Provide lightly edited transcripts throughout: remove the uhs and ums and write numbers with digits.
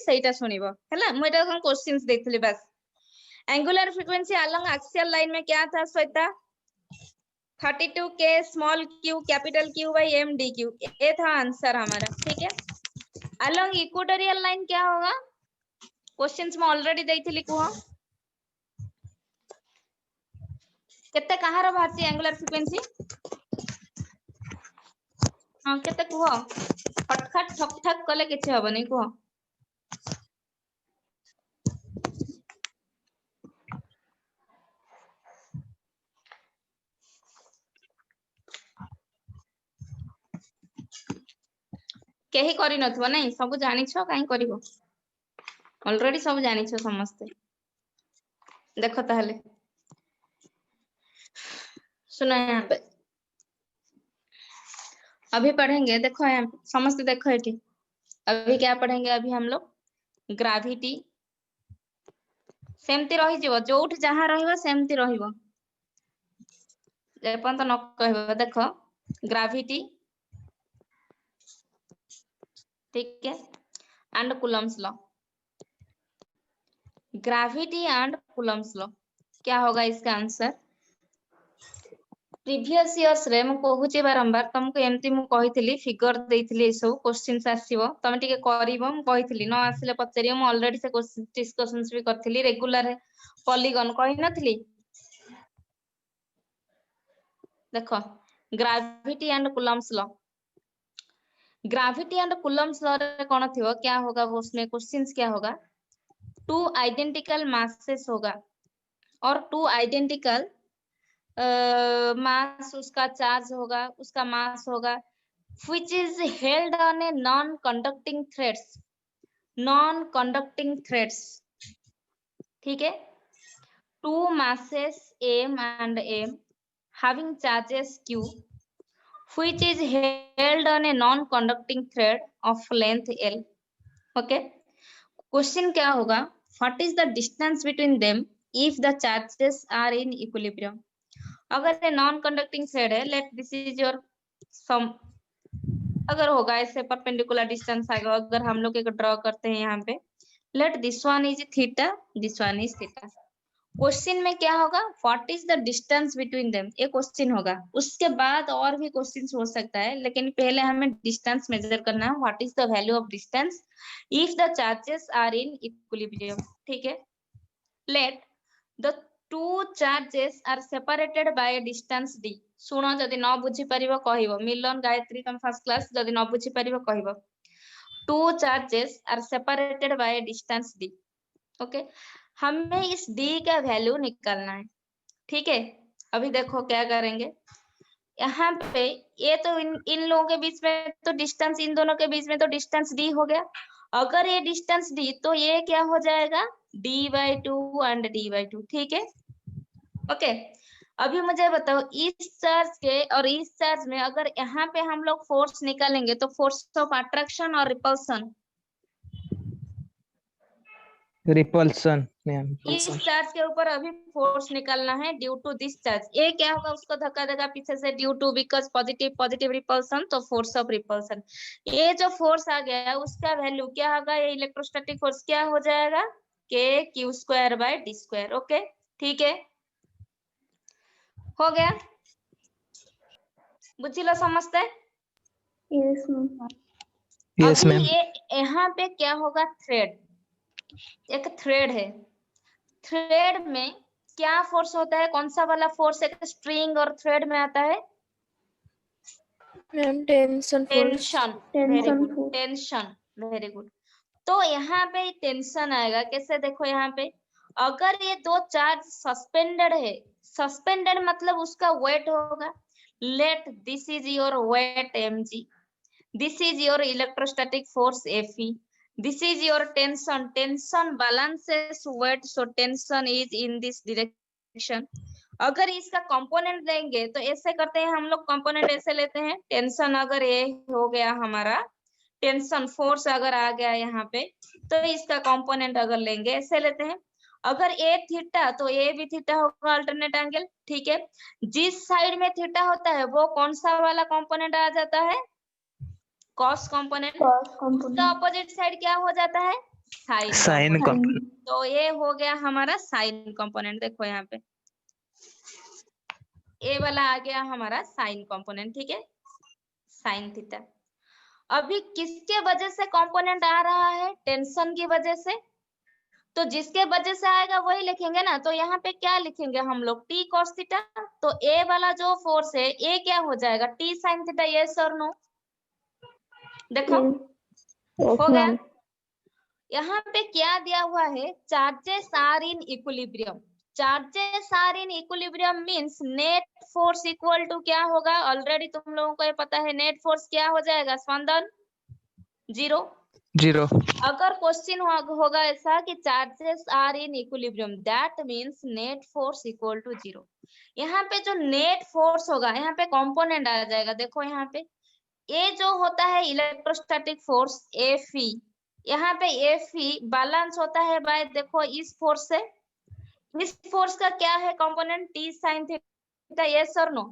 सेटा सुनिबो हैला मु एटा कोन क्वेश्चंस देखथली बस। Angular frequency along axial line में क्या था श्वेता? 32 के small Q capital Q by M D Q, ये था आंसर हमारा। ठीक है, अलोंग इक्वेटोरियल लाइन क्या होगा? क्वेश्चंस में ऑलरेडी देइथिली कुह केते कहार भारती एंगुलर फ्रीक्वेंसी? हां केते कुह फटफट ठक ठक कले किछ हबनी कुह। केही करि नथबो नै सब जानि छ काई करिवो ऑलरेडी सब जानि छ समस्ते। देखो ताहले सुनो यहाँ पे अभी पढ़ेंगे। देखो यहाँ पे समझते देखो ये अभी क्या पढ़ेंगे? अभी हम लोग ग्रेविटी सेमती रही जीवो जोठ जहां रहिबो सेमती रहिबो जेपन तो न कहबो। देखो ग्रेविटी ठीक है and Coulomb's law, gravity and Coulomb's law क्या होगा इसका आंसर? प्रीवियस इयर्स रे मु कहूची बारंबार तुमको एमती मु कहितली फिगर देइतली सब क्वेश्चंस आसीबो तमे टिके करिवो मु कहितली न आसीले पचरियो मु ऑलरेडी से क्वेश्चन डिस्कशंस भी करथली रेगुलर पॉलीगन कहि नथली। देखो gravity and Coulomb's law, gravity and Coulomb's law रे कोन थिवो क्या होगा वो उसमें क्वेश्चंस क्या होगा? टू आइडेंटिकल मासेस होगा और टू आइडेंटिकल मास उसका चार्ज होगा उसका मास होगा which is held on a non-conducting threads, non-conducting threads। ठीक है, two masses m and m having charges q which is held on a non-conducting thread of length l। okay, question क्या होगा? what is the distance between them if the charges are in equilibrium। अगर ये non conducting thread है, let this is your सम, अगर होगा ऐसे perpendicular distance आएगा, अगर हम लोग एक ड्रॉ करते हैं यहाँ पे, let this one is theta this one is theta. Question में क्या होगा? What is the distance between them, ये क्वेश्चन होगा। उसके बाद और भी क्वेश्चन हो सकता है, लेकिन पहले हमें डिस्टेंस मेजर करना है। What is the value of distance if the charges are in equilibrium. ठीक है, let the two charges are separated by a distance d। सुनो जदि न बुझी परिबो कहिबो, मिलन गायत्री तुम फर्स्ट क्लास जदि न बुझी परिबो कहिबो। two charges are separated by a distance d। Okay, हमें इस d का वैल्यू निकालना है। ठीक है, अभी देखो क्या करेंगे। यहाँ पे ये तो इन लोगों के बीच में तो डिस्टेंस, इन दोनों के बीच में तो डिस्टेंस d हो गया। अगर ये डिस्टेंस d तो ये क्या हो जाएगा? d/2 and d/2। ठीक है, ओके। अभी मुझे बताओ इस चार्ज के और इस चार्ज में अगर यहाँ पे हम लोग फोर्स निकालेंगे तो फोर्स ऑफ अट्रैक्शन और रिपल्सन, रिपल्सन मैम, इस चार्ज के ऊपर अभी फोर्स निकालना है ड्यू टू दिस चार्ज। ये क्या होगा? उसको धक्का देगा पीछे से, due to because positive positive repulsion, तो फोर्स ऑफ रिपल्सन। ये जो फोर्स आ गया उसका वैल्यू क्या होगा? ये इलेक्ट्रोस्टैटिक फोर्स क्या हो जाएगा? kq²/d²। ओके, ठीक है, हो गया, बुझिलो समझते? Yes ma'am. यस अभी मैम। ये यहाँ पे क्या होगा? थ्रेड, एक थ्रेड है, थ्रेड में क्या फोर्स होता है? कौन सा वाला फोर्स एक स्ट्रिंग और थ्रेड में आता है? Ma'am tension force. Tension, very good, tension, very good. तो यहाँ पे टेंशन आएगा कैसे? देखो यहाँ पे अगर ये दो चार्ज सस्पेंडेड है, सस्पेंडेड मतलब उसका वेट होगा, let this is your weight mg, this is your electrostatic force Fe, this is your tension, tension balances weight, so tension is in this direction। अगर इसका कंपोनेंट देंगे तो ऐसे करते हैं हम लोग, कंपोनेंट ऐसे लेते हैं। टेंशन अगर ये हो गया हमारा, टेंशन फोर्स अगर आ गया यहाँ पे, तो इसका कंपोनेंट अगर लेंगे ऐसे लेते हैं। अगर ए थीटा तो ए भी थीटा होगा, अल्टरनेट एंगल। ठीक है, जिस साइड में थीटा होता है वो कौन सा वाला कंपोनेंट आ जाता है? Cos component. उसका अपोजिट साइड क्या हो जाता है? Sine sine component. कंपोनेंट। तो ये हो गया हमारा साइन कंपोनेंट। देखो यहाँ पे ए वाला आ गया हमारा साइन कंपोनेंट, ठीक है, साइन थीटा। अभी किसके वजह से कंपोनेंट आ रहा है? टेंशन की वजह से। तो जिसके वजह से आएगा वही लिखेंगे ना। तो यहाँ पे क्या लिखेंगे हम लोग? T cos theta. तो ए वाला जो फोर्स है ए क्या हो जाएगा? T sine theta. यस और नो? देखो Yes, हो गया। ma'am. यहाँ पे क्या दिया हुआ है? Charges are in equilibrium. Charges are in equilibrium means net force equal to क्या होगा? ऑलरेडी तुम लोगों को ये पता है। नेट फोर्स क्या हो जाएगा स्पंदन? 0। 0। अगर क्वेश्चन होगा ऐसा कि charges are in equilibrium, that means net force equal to 0। यहाँ पे जो नेट फोर्स होगा यहाँ पे कंपोनेंट आ जाएगा। देखो यहाँ पे ए जो होता है इलेक्ट्रोस्टैटिक फोर्स एफई, यहाँ पे एफई बैलेंस होता है बाय, देखो इस फोर्स से। इस फोर्स का क्या है component? T sine theta. Yes और नो?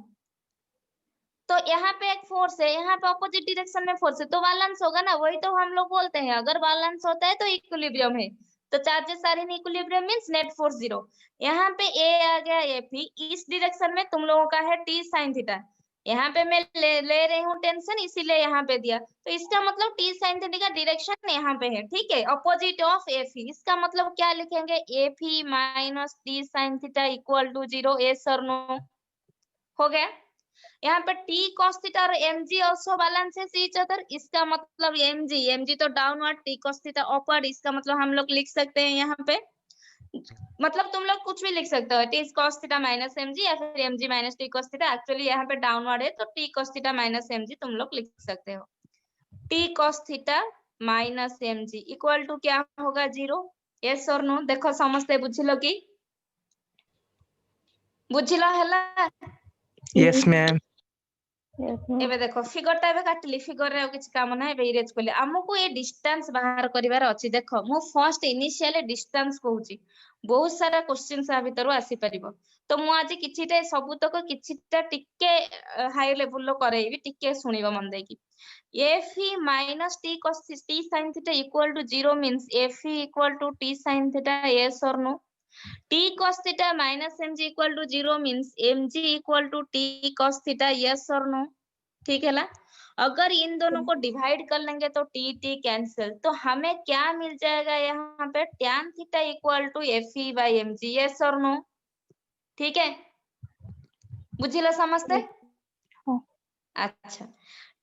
तो यहाँ पे एक फोर्स है, यहाँ पे ऑपोजिट डायरेक्शन में फोर्स है, तो बैलेंस होगा ना। वही तो हम लोग बोलते हैं अगर बैलेंस होता है तो इक्विलिब्रियम है। तो charges are in equilibrium means net force 0। यहाँ पे ए आ गया एफई, इस डायरेक्शन में तुम लोगों का है टी साइन थीटा। यहाँ पे मैं ले रही हूँ टेंशन, इसीलिए यहाँ पे दिया। तो इसका मतलब टी साइन थीटा का डायरेक्शन यहाँ पे है, ठीक है, अपोजिट ऑफ एफई। इसका मतलब क्या लिखेंगे? FE minus T sine theta equal to 0। Yes और नो? हो गया। यहाँ पे t cos थीटा और mg also balances each other. इसका मतलब mg तो downward, t cos theta upward. इसका मतलब हम लोग लिख सकते हैं यहाँ पे, मतलब तुम लोग कुछ भी लिख सकते हो, t cos theta minus mg या फिर mg minus t cos theta. Actually यहाँ पे डाउनवर्ड है तो t cos theta minus mg तुम लोग लिख सकते हो। t cos theta minus mg equal to क्या होगा? 0। यस और नो? देखो समझते बुझिलो कि बुझिलो हला? Yes ma'am. Yes, ma'am. एबे देखो फिगर टा एबे काटली। फिगर रे किछ काम ना एबे इरेज करले। हमको ये डिस्टेंस बाहर करिवार अछि। देखो मु फर्स्ट इनिशियली डिस्टेंस कहूची, बहुत सारा क्वेश्चन आ भीतर आसी परिबो। तो मु आज किछिटे सबुतक किछिटा टिके हाई लेवल लो करेइबी, टिके सुनिबो मन देकी। FE minus T cos T sin theta equal to 0 means FE equal to T sin theta. Yes और no? t cos theta minus mg equal to 0 means mg equal to t cos theta। yes और no? ठीक है ना? अगर इन दोनों को divide कर लेंगे तो t t कैंसिल, तो हमें क्या मिल जाएगा यहाँ पे? tan theta equal to F E by M G. Yes और नो? ठीक है, बुझिला समझते? हाँ। अच्छा,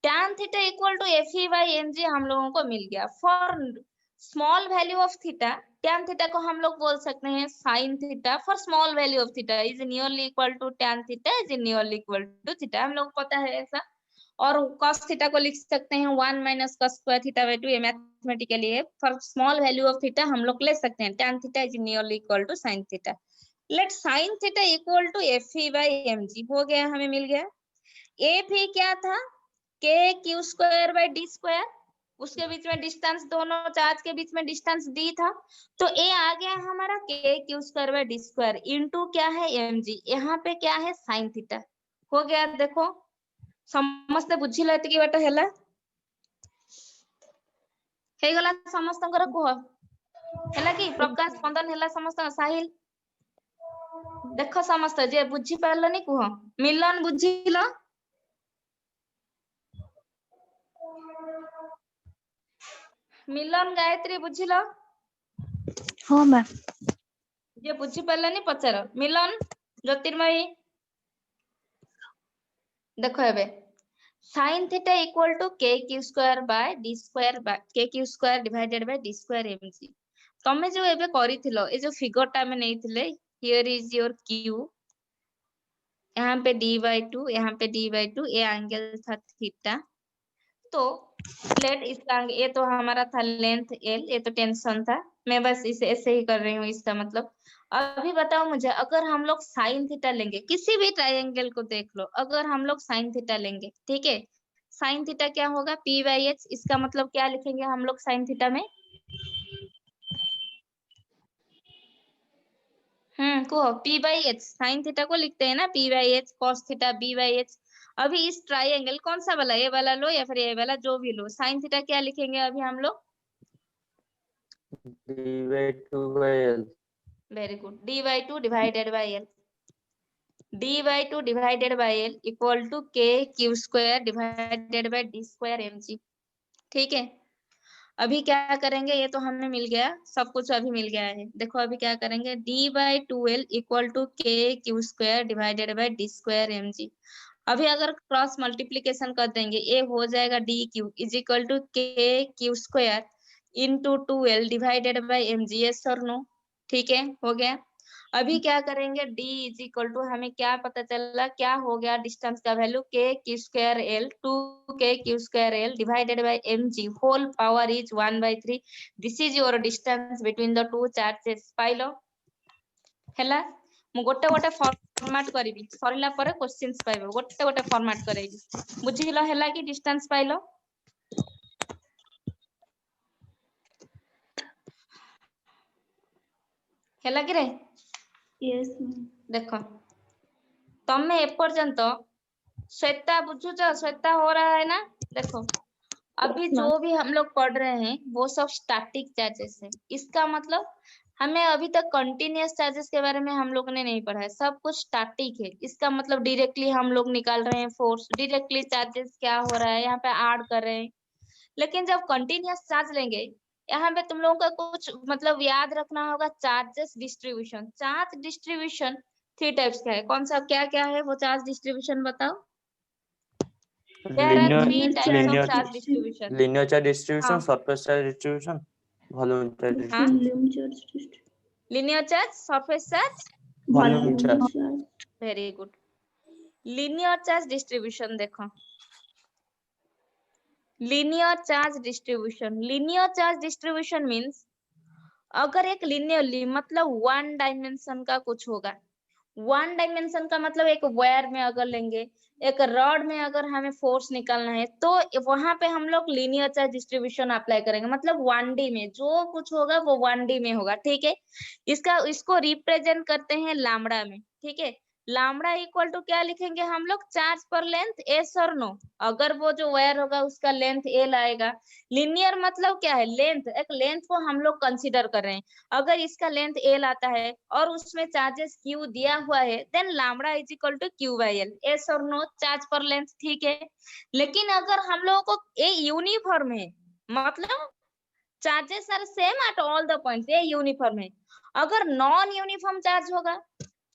tan theta equal to F E by M G हम लोगों को मिल गया। For small value of theta, tan theta को हम लोग बोल सकते हैं sin theta. For small value of theta is nearly equal to tan theta is nearly equal to theta. हम लोग को पता है ऐसा। और cos थीटा को लिख सकते हैं 1 minus cos square theta by 2। ये मैथमेटिकली है। For small value of theta हम लोग ले सकते हैं tan theta is nearly equal to sin theta. Let sin theta equal to F E by M G हो गया, हमें मिल गया। एफ ई क्या था? के Q square by D square. उसके बीच में डिस्टेंस, दोनों चार्ज के बीच में डिस्टेंस डी था। तो ए आ गया हमारा K Q square by D square into क्या है? M G. यहाँ पे क्या है? Sine theta. हो गया। देखो समस्ते बुझिला एतिकी बात हैला? हे गला समस्तंकर कुह हैला कि? प्रकाश स्पंदन हैला समस्त? साहिल देखो समस्त जे बुझी पारलनी कुह। मिलन बुझिलो? मिलन गायत्री बुझिलो? हाँ मैम। जे बुझी पारलनी पचार। मिलन, ज्योतिर्मयी देखो एबे sin theta equal to k Q square by D square by k Q square divided by D square mg. तमे जो एबे करिथिलो ए जो फिगर टा में नेइथिले, हियर इज योर क्यू, यहाँ पे d/2, यहाँ पे d/2, ये एंगल था थीटा। तो लेट इसका ये तो हमारा था लेंथ l, ये तो टेंशन था। मैं बस इसे ऐसे ही कर रही हूँ। इसका मतलब अभी बताओ मुझे, अगर हम लोग साइन थीटा लेंगे, किसी भी ट्रायंगल को देख लो, अगर हम लोग साइन थीटा लेंगे, ठीक है, साइन थीटा क्या होगा? p/h। इसका मतलब क्या लिखेंगे हम लोग साइन थीटा में? को p/h साइन थीटा को लिखते हैं ना, p/h cos थीटा b/h। अभी इस ट्रायंगल कौन सा वाला, ये वाला लो या फिर ये वाला, जो भी लो, साइन थीटा क्या लिखेंगे अभी हम लोग? d/2/l. Very good. d/2 divided by l. d/2 divided by l equal to k q square divided by d square mg. ठीक है, अभी क्या करेंगे, ये तो हमें मिल गया, सब कुछ अभी मिल गया है। देखो अभी क्या करेंगे, d/2l equal to k q square divided by d square mg। अभी अगर क्रॉस मल्टीप्लीकेशन कर देंगे, ये हो जाएगा dq is equal to k q square into 2l divided by mg। Yes और नो? ठीक है, हो गया। अभी क्या करेंगे, d इज इक्वल टू, हमें क्या पता चला, क्या हो गया, डिस्टेंस का value k q square l 2k q square l divided by mg whole power is 1/3। This is your distance between the two charges. पाइलो हैला, मु गोटे गोटे फॉर्मेट करिवि, सरिला परे क्वेश्चंस पाइबो, गोटे गोटे फॉर्मेट करेबि। बुझिलो हैला कि डिस्टेंस पाइलो? हैला कि रे? Yes, देखो तमे एपर्यंत श्वेता बुझुच, श्वेता हो रहा है ना? देखो अभी Yes, जो भी हम लोग पढ़ रहे हैं वो सब स्टैटिक चार्जेस है। इसका मतलब हमें अभी तक कंटिन्यूअस चार्जेस के बारे में हम लोग ने नहीं पढ़ा है, सब कुछ स्टैटिक है। इसका मतलब डायरेक्टली हम लोग निकाल रहे हैं फोर्स, डायरेक्टली चार्जेस क्या हो रहा है यहाँ पे ऐड कर रहे हैं। लेकिन जब कंटिन्यूअस चार्ज लेंगे, यहाँ पे तुम लोगों का कुछ मतलब याद रखना होगा, charges distribution. Charge distribution 3 types का है, कौन सा क्या क्या है वो चार्ज डिस्ट्रीब्यूशन बताओ? There are 3 types of charge distribution. Linear charge distribution, हाँ, surface charge distribution, volume charge हाँ, distribution. linear charge, surface charge, Volume charge. very good. linear charge distribution देखो, linear charge distribution means अगर एक linearly मतलब one dimension का कुछ होगा, one dimension का मतलब एक वायर में अगर लेंगे, एक रॉड में अगर हमें फोर्स निकालना है, तो वहां पे हम लोग लीनियर चार्ज डिस्ट्रीब्यूशन अप्लाई करेंगे। मतलब 1D में जो कुछ होगा वो 1D में होगा। ठीक है, इसको रिप्रेजेंट करते हैं लैम्बडा में। ठीक है, लैम्बडा इक्वल टू क्या लिखेंगे हम लोग, चार्ज पर लेंथ। एस और नो? अगर वो जो वायर होगा उसका लेंथ एल आएगा। लीनियर मतलब क्या है, लेंथ, एक लेंथ को हम लोग कंसीडर कर रहे हैं। अगर इसका लेंथ एल आता है और उसमें चार्जेस क्यू दिया हुआ है, then lambda is equal to Q by L. Yes और नो? चार्ज पर लेंथ। ठीक है, लेकिन अगर हम लोगों को ये यूनिफॉर्म है, मतलब charges are same at all the points, ये यूनिफॉर्म है। अगर नॉन यूनिफॉर्म चार्ज होगा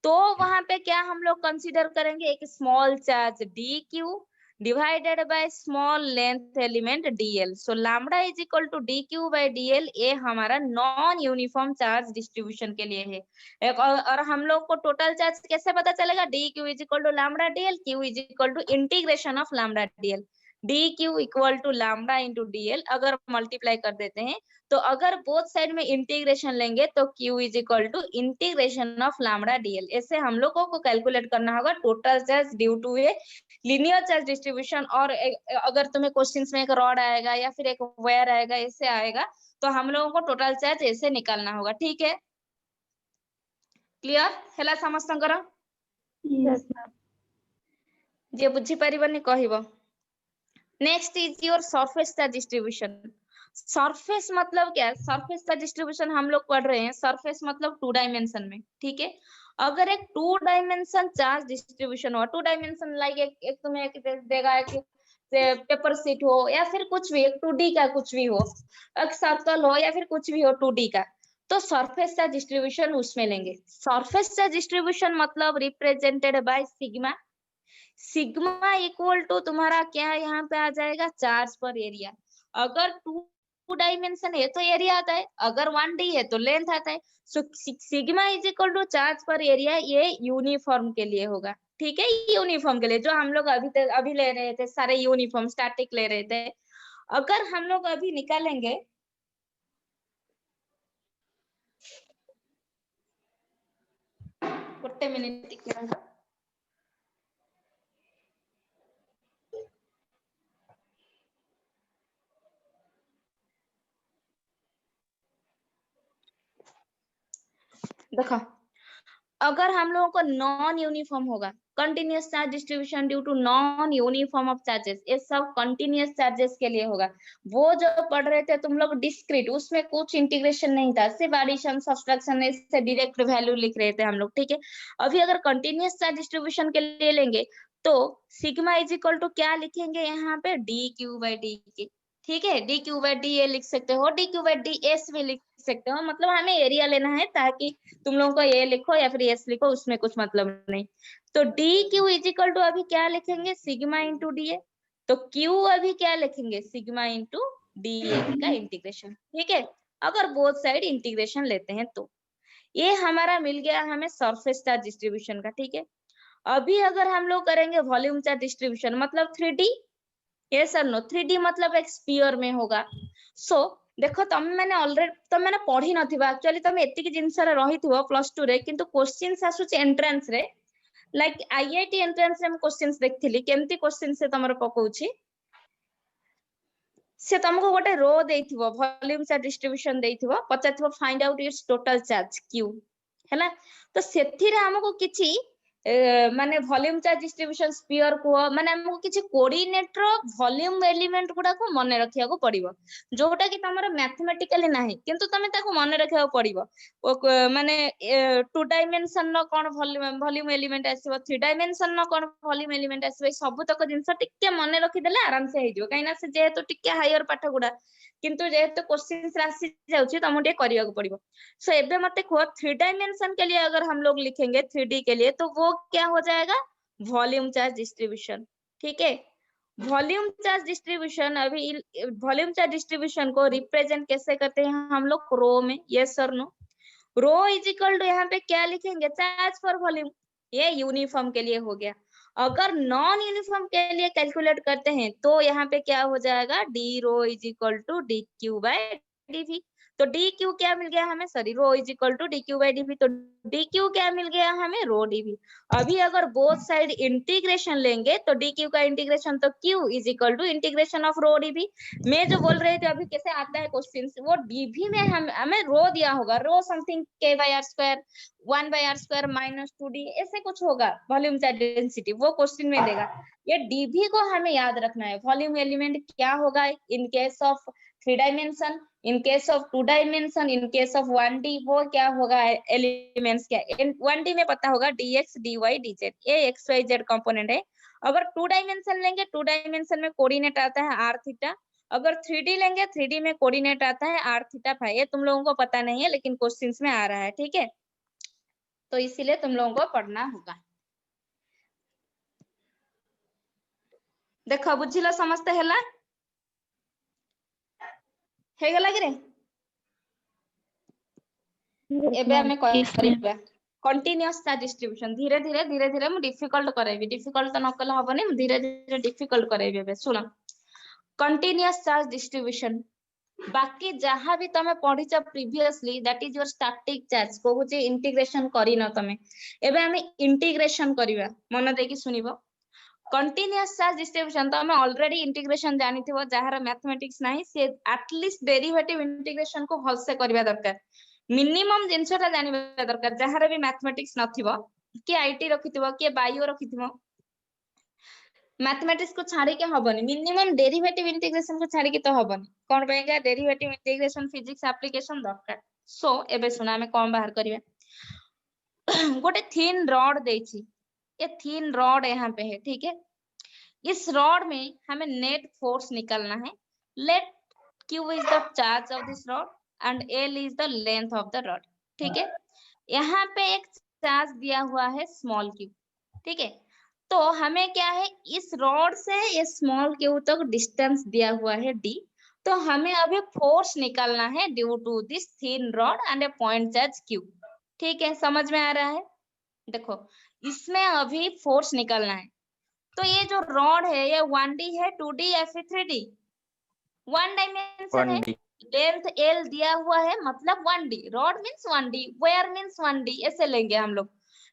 तो वहां पे क्या हम लोग कंसीडर करेंगे, एक small charge D Q divided by small length element dl। So lambda is equal to dq by dl। ये हमारा नॉन यूनिफॉर्म चार्ज डिस्ट्रीब्यूशन के लिए है। एक और हम लोग को टोटल चार्ज कैसे पता चलेगा, dq is equal to lambda dl, q is equal to integration of lambda dl। dq equal to lambda into dl अगर मल्टीप्लाई कर देते हैं, तो अगर बोथ साइड में इंटीग्रेशन लेंगे तो q is equal to integration of lambda dl। ऐसे हम लोगों को कैलकुलेट करना होगा total charge due to a linear charge distribution. और अगर तुम्हें क्वेश्चंस में एक रॉड आएगा या फिर एक वायर आएगा, ऐसे आएगा, तो हम लोगों को टोटल चार्ज ऐसे निकालना होगा। ठीक है, क्लियर हैला समस्तंकर? Yes, ma'am. जे बुझी परिबनी कहिबो। Next is your surface charge distribution. Surface मतलब क्या है, सरफेस का डिस्ट्रीब्यूशन हम लोग पढ़ रहे हैं। सरफेस मतलब 2 डायमेंशन में। ठीक है, अगर एक 2 डायमेंशन चार्ज डिस्ट्रीब्यूशन हो, 2 डायमेंशन लाइक एक तुम्हें एक देगा, एक पेपर शीट हो या फिर कुछ भी, एक 2D का कुछ भी हो, एक सर्कल हो या फिर कुछ भी हो 2D का, तो सरफेस चार्ज डिस्ट्रीब्यूशन उसमें लेंगे। सरफेस चार्ज डिस्ट्रीब्यूशन मतलब represented by sigma. Sigma equal to तुम्हारा क्या यहाँ पे आ जाएगा, चार्ज पर एरिया। अगर 2 डायमेंशन है तो एरिया आता है, अगर 1D है तो लेंथ आता है। So sigma is equal to charge पर एरिया, ये यूनिफॉर्म के लिए होगा। ठीक है, यूनिफॉर्म के लिए जो हम लोग अभी ले रहे थे, सारे यूनिफॉर्म स्टैटिक ले रहे थे। अगर हम लोग अभी निकालेंगे, गोटे मिनट, देखो अगर हम लोगों को नॉन यूनिफॉर्म होगा, continuous charge distribution due to non uniform of charges, ये सब कंटिन्यूअस चार्जेस के लिए होगा। वो जो पढ़ रहे थे तुम लोग डिस्क्रीट, उसमें कुछ इंटीग्रेशन नहीं था, सिर्फ एडिशन सब्सट्रैक्शन से डायरेक्ट वैल्यू लिख रहे थे हम लोग, ठीक है। अभी अगर कंटिन्यूअस चार्ज डिस्ट्रीब्यूशन के लिए लेंगे तो सिग्मा इज इक्वल टू क्या लिखेंगे यहाँ पे, डी क्यू बाई डी के, ठीक है। D q by D A लिख सकते हो, D q by D S भी लिख सकते हो, मतलब हमें एरिया लेना है ताकि तुम लोगों को ए लिखो या फिर एस लिखो, उसमें कुछ मतलब नहीं। तो D Q is equal to अभी क्या लिखेंगे, सिग्मा इंटू डी ए। तो क्यू अभी क्या लिखेंगे, सिग्मा इंटू डी ए का इंटीग्रेशन, ठीक है। अगर बोथ साइड इंटीग्रेशन लेते हैं तो ये हमारा मिल गया हमें सरफेस चार्ज डिस्ट्रीब्यूशन का, ठीक है। अभी अगर हम लोग करेंगे वॉल्यूम चार्ज डिस्ट्रीब्यूशन, मतलब 3D, यस और नो, 3D मतलब एक स्फीयर में होगा। सो देखो तमे मैंने ऑलरेडी तमे मैंने पढ़ी नथिबा, एक्चुअली तमे एतिकी जिंस रे रहिथिबो +2 रे, किंतु क्वेश्चंस आसुचे एंट्रेंस रे, लाइक आईआईटी एंट्रेंस रे हम क्वेश्चंस देखथिली, केमती क्वेश्चन से तमरो पकोउची, से तुमको गोटे रो देथिबो, वॉल्यूम चार्ज डिस्ट्रीब्यूशन देथिबो, पचाथिबो find out its total charge q, हैला। तो सेथिरे हमको किछि माने वॉल्यूम चार्ज डिस्ट्रीब्यूशन स्फीयर को माने हमको किछि कोऑर्डिनेट रो वॉल्यूम एलिमेंट गुडा को मन रखिया को पड़िबो, जोटा कि तमरो मैथमेटिकली नाही किंतु तमे ताको मन रखिया को पड़िबो। माने 2 डायमेंशन नो कोन वॉल्यूम एलिमेंट आसीबो, 3 डायमेंशन नो कोन वॉल्यूम एलिमेंट आसीबो, सब तक जिंस टिके मन रखि देले आराम से हेजियो, काइना से जेहेतु टिके हायर पाठ गुडा, किंतु जेहेतु क्वेश्चंस राशि जाउची तमो टे करिया को पड़िबो। सो एबे मते को 3 डायमेंशन के लिए अगर हम लोग लिखेंगे 3D के लिए, तो वो क्या हो जाएगा, वॉल्यूम चार्ज डिस्ट्रीब्यूशन, ठीक है। वॉल्यूम चार्ज डिस्ट्रीब्यूशन, अभी वॉल्यूम चार्ज डिस्ट्रीब्यूशन को रिप्रेजेंट कैसे करते हैं हम लोग, रो में, यस और no. Rho is equal to यहाँ पे क्या लिखेंगे, चार्ज फॉर वॉल्यूम, ये यूनिफॉर्म के लिए हो गया। अगर नॉन यूनिफॉर्म के लिए कैलकुलेट करते हैं तो यहाँ पे क्या हो जाएगा, d rho is equal to d q by d v. तो डी क्यू क्या मिल गया हमें, sorry, rho is equal to d q by d v, तो डी क्यू क्या मिल गया हमें, रो डी वी। अभी अगर बोथ साइड इंटीग्रेशन लेंगे तो डी क्यू का इंटीग्रेशन, तो q is equal to integration of rho d v. मैं जो बोल रही थी अभी कैसे आता है क्वेश्चन, वो डीवी में हमें रो दिया होगा, rho something k by r square 1 by r square minus 2d, ऐसे कुछ होगा वॉल्यूम चार्ज डेंसिटी, वो क्वेश्चन में देगा। ये डीवी को हमें याद रखना है, वॉल्यूम एलिमेंट क्या होगा in case of 3 dimension, in case of 2 dimension, in case of 1D वो क्या होगा, एलिमेंट्स क्या, 1D में पता होगा dx dy dz, ये x y z कंपोनेंट है। अगर 2 डायमेंशन लेंगे, 2 डायमेंशन में कोऑर्डिनेट आता है r थीटा, अगर 3D लेंगे 3D में कोऑर्डिनेट आता है r थीटा फाई। ये तुम लोगों को पता नहीं है लेकिन क्वेश्चंस में आ रहा है, ठीक है, तो इसीलिए तुम लोगों को पढ़ना होगा। देखो बुझिलो समस्त हैला, हे गला कि रे, एबे हमें करिबा कंटीन्यूअस चार्ज डिस्ट्रीब्यूशन। धीरे धीरे मु डिफिकल्ट कराइबी, डिफिकल्ट न कले हबनी, मु धीरे धीरे डिफिकल्ट कराइबी। एबे सुनो, कंटीन्यूअस चार्ज डिस्ट्रीब्यूशन बाकी जहां भी तमे पढिच previously, that is your static charge, कहूचे इंटीग्रेशन करिन तमे, एबे हमें इंटीग्रेशन करिवा, मन देकी सुनिबो। कंटीन्यूअस चार्ज डिस्ट्रीब्यूशन तो हमें ऑलरेडी इंटीग्रेशन जानिथिबो, जहार मैथमेटिक्स नाही से एटलीस्ट डेरिवेटिव इंटीग्रेशन को भल से करबा दरकार, मिनिमम जिंसटा जानिबा दरकार, जहार भी मैथमेटिक्स नथिबो, कि आईटी रखिथिबो कि बायो रखिथिबो, मैथमेटिक्स को छाड़ी के हबनी, मिनिमम डेरिवेटिव इंटीग्रेशन को छाड़ी के तो हबनी, कोन बेगा डेरिवेटिव इंटीग्रेशन फिजिक्स एप्लीकेशन दरकार। सो एबे सुना हमें कोन बाहर करिवे, गोटे थिन रॉड देछि, ये थिन रॉड यहाँ पे है, ठीक है। इस रॉड में हमें नेट फोर्स निकालना है। Let Q is the charge of this rod and L is the length of the rod, ठीक है। यहाँ पे एक चार्ज दिया हुआ है स्मॉल q, ठीक है। तो हमें क्या है, इस रॉड से ये स्मॉल q तक डिस्टेंस दिया हुआ है d, तो हमें अभी फोर्स निकालना है due to this thin rod and a point charge q, ठीक है, समझ में आ रहा है। देखो इसमें अभी फोर्स निकालना है, तो ये जो रॉड है ये 1D है, 2D या फिर 3D, 1 डायमेंशन है, लेंथ L दिया हुआ है मतलब 1D, rod means 1D, where means 1D, ऐसे लेंगे हम लोग।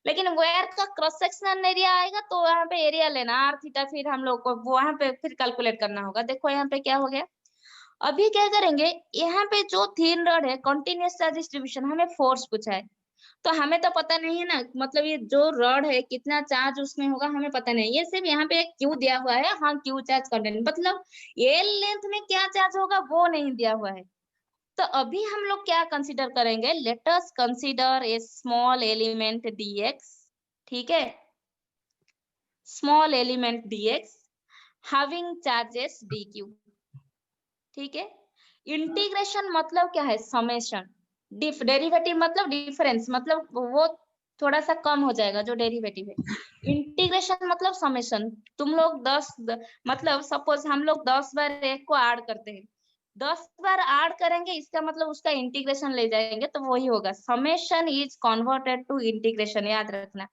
लेकिन वेयर का क्रॉस सेक्शनल एरिया आएगा तो वहां पे एरिया लेना r थीटा, फिर हम लोग को वहां पे फिर कैलकुलेट करना होगा। देखो यहाँ पे क्या हो गया, अभी क्या करेंगे, यहाँ पे जो थिन रॉड है कंटीन्यूअस चार्ज डिस्ट्रीब्यूशन, हमें फोर्स पूछा है, तो हमें तो पता नहीं है ना, मतलब ये जो रॉड है कितना चार्ज उसमें होगा हमें पता नहीं, ये सिर्फ यहाँ पे क्यू दिया हुआ है, हाँ क्यू चार्ज कंटेंट, मतलब एल लेंथ में क्या चार्ज होगा वो नहीं दिया हुआ है। तो अभी हम लोग क्या कंसीडर करेंगे, let us consider a small element dx, ठीक है, small element dx having charges dq, ठीक है। इंटीग्रेशन मतलब क्या है, समेशन, डेरिवेटिव मतलब डिफरेंस, मतलब वो थोड़ा सा कम हो जाएगा जो डेरिवेटिव है। इंटीग्रेशन मतलब समेशन, तुम लोग 10 मतलब सपोज हम लोग 10 बार एक को ऐड करते हैं, 10 बार ऐड करेंगे इसका मतलब उसका इंटीग्रेशन ले जाएंगे तो वही होगा, summation is converted to integration, याद रखना।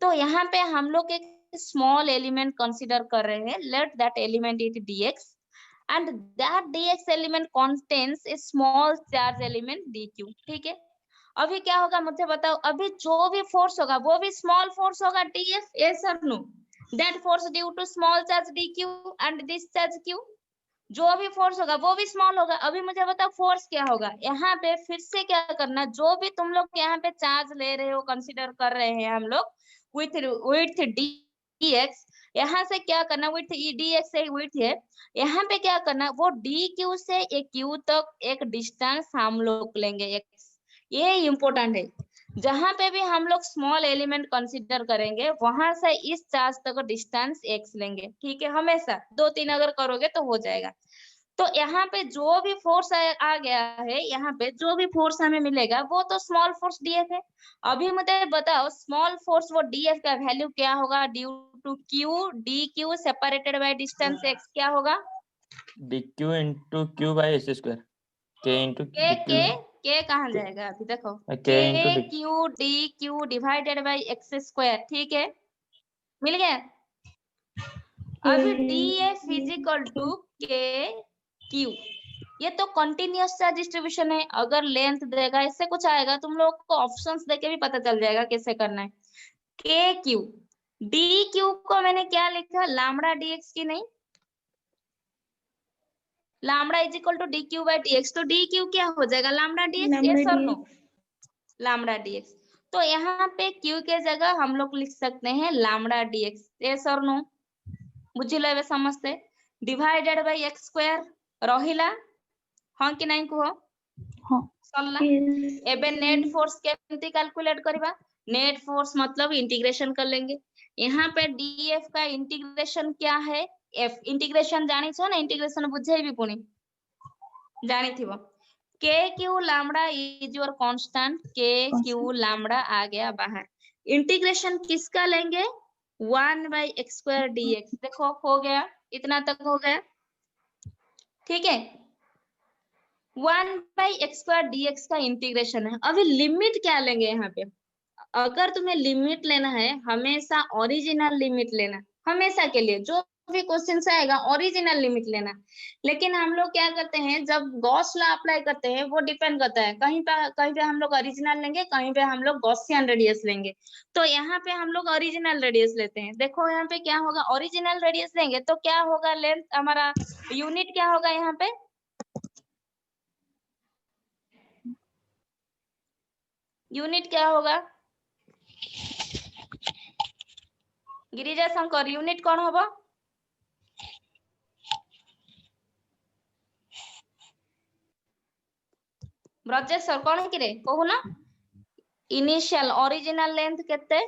तो यहाँ पे हम लोग एक स्मॉल एलिमेंट कंसीडर कर रहे हैं, let that element is dx and that dx element contains a small charge element dq, ठीक है। अभी क्या होगा मुझे बताओ, अभी जो भी फोर्स होगा वो भी स्मॉल फोर्स होगा df, yes or no, that force due to small charge dq and this charge q, जो भी फोर्स होगा वो भी स्मॉल होगा। अभी मुझे बताओ फोर्स क्या होगा, यहाँ पे फिर से क्या करना, जो भी तुम लोग यहाँ पे चार्ज ले रहे हो, कंसीडर कर रहे हैं हम लोग विथ dx, यहाँ से क्या करना, विथ dx से विथ है, यहाँ पे क्या करना, वो dq से एक q तक एक डिस्टेंस हम लोग लेंगे x, ये इम्पोर्टेंट है। जहां पे भी हम लोग स्मॉल एलिमेंट कंसीडर करेंगे वहां से इस चार्ज तक डिस्टेंस x लेंगे, ठीक है, हमेशा 2-3 अगर करोगे तो हो जाएगा। तो यहाँ पे जो भी फोर्स आ गया है, यहाँ पे जो भी फोर्स हमें मिलेगा वो तो स्मॉल फोर्स df है। अभी मुझे बताओ स्मॉल फोर्स वो df का वैल्यू क्या होगा, due to q dq separated by distance x क्या होगा, dq into q by s square, k into के कहाँ जाएगा, अभी देखो k into k d q dq divided by x square, ठीक है, मिल गया। अभी df is equal to k q, ये तो कंटिन्यूअस चार्ज डिस्ट्रीब्यूशन है, अगर लेंथ देगा इससे कुछ आएगा, तुम लोग को ऑप्शंस देके भी पता चल जाएगा कैसे करना है। के क्यू डी क्यू को मैंने क्या लिखा, लैम्बडा dx की नहीं, lambda is equal to d q by d x, तो डी क्यू क्या हो जाएगा, लैम्बडा dx, यस और नो, लैम्बडा dx। तो यहाँ पे क्यू के जगह हम लोग लिख सकते हैं लैम्बडा dx, यस और नो, बुझिल एबे समझते, डिवाइडेड बाय x स्क्वायर रहिला, हाँ कि नहीं कुह, हाँ सरला। एबे नेट फोर्स केमती कैलकुलेट करबा, नेट फोर्स मतलब इंटीग्रेशन कर लेंगे, यहाँ पे df का इंटीग्रेशन क्या है, f इंटीग्रेशन जानी छो ना, इंटीग्रेशन बुझेबी पुनी जानी थिबो, k q lambda is your constant, k q lambda आ गया बाहर, इंटीग्रेशन किसका लेंगे 1 by x square dx, देखो हो गया, इतना तक हो गया, ठीक है। 1 by x square dx का इंटीग्रेशन है। अभी लिमिट क्या लेंगे यहाँ पे, अगर तुम्हें लिमिट लेना है हमेशा ओरिजिनल लिमिट लेना, हमेशा के लिए जो भी क्वेश्चन से आएगा ओरिजिनल लिमिट लेना। लेकिन हम लोग क्या करते हैं, जब गॉस लॉ अप्लाई करते हैं वो डिपेंड करता है, कहीं पे हम लोग ओरिजिनल लेंगे, कहीं पे हम लोग गॉसियन रेडियस लेंगे। तो यहाँ पे हम लोग ओरिजिनल रेडियस लेते हैं, देखो यहाँ पे क्या होगा, ओरिजिनल रेडियस लेंगे तो क्या होगा, लेंथ हमारा यूनिट क्या होगा, यहाँ पे यूनिट क्या होगा, गिरिजा शंकर यूनिट कौन होगा, ब्रजेश सर कौन कि रे कहू ना, इनिशियल ओरिजिनल लेंथ केते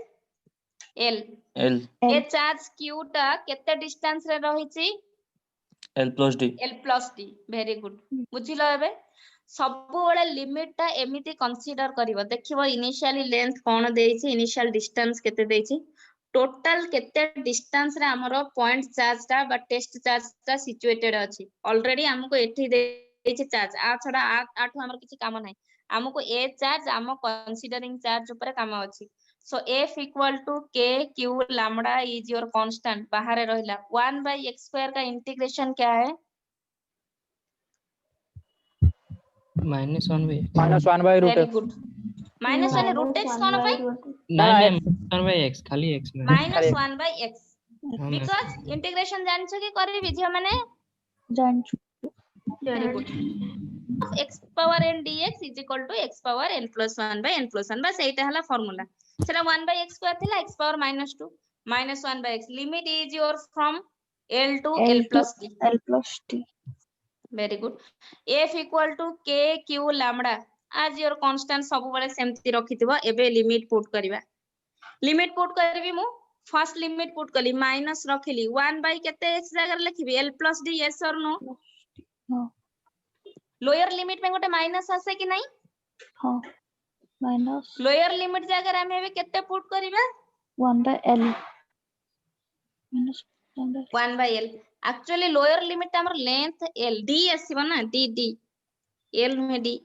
l, l ए चार्ज q टा केते डिस्टेंस रे रहिछि l plus d, l plus d, very good, बुझिलो एबे। सबु बेले लिमिट टा एमिति कंसीडर करिवो, देखिवो इनिशियली लेंथ कोन देइछि, इनिशियल डिस्टेंस केते देइछि, टोटल केते डिस्टेंस रे हमरो पॉइंट चार्ज टा बा टेस्ट चार्ज टा सिचुएटेड अछि, ऑलरेडी हमको एठी देइछि चार्ज, आ छडा आठो हमर किछि काम नै, हमको ए चार्ज हम कंसीडरिंग चार्ज ऊपर काम अछि। So f equal to k q lambda is your constant, बाहर रहिला 1 by x स्क्वायर का इंटीग्रेशन क्या है, -1 by -1 by root very x. Good, -1 root x कौन पे, नहीं मैम, 1 by x खाली x में -1 by x, हाँ मैम। बिकॉज़ इंटीग्रेशन जान छ कि करी विधियो माने, जान very good, x power n dx is equal to x power n plus 1 by n plus 1 बस एटा हला फार्मूला सेटा 1 by x स्क्वायर थिला x power -2 minus 1 by x limit is your from l to l plus d L plus T. very good f equal to k q lambda as your constant सब बेले सेमती रखिथिबो एबे limit put करबा limit put करबी मु first limit put कली minus रखिली 1 by केते x जगह लिखिबी l plus d yes or no हाँ लोअर लिमिट में गोटे माइनस आसे कि नहीं हाँ minus लोअर लिमिट जगह हमें एबे केते पुट करबा 1 by L minus 1 by 1 by l actually lower limit हमर लेंथ l d आसीबा ना d d l में d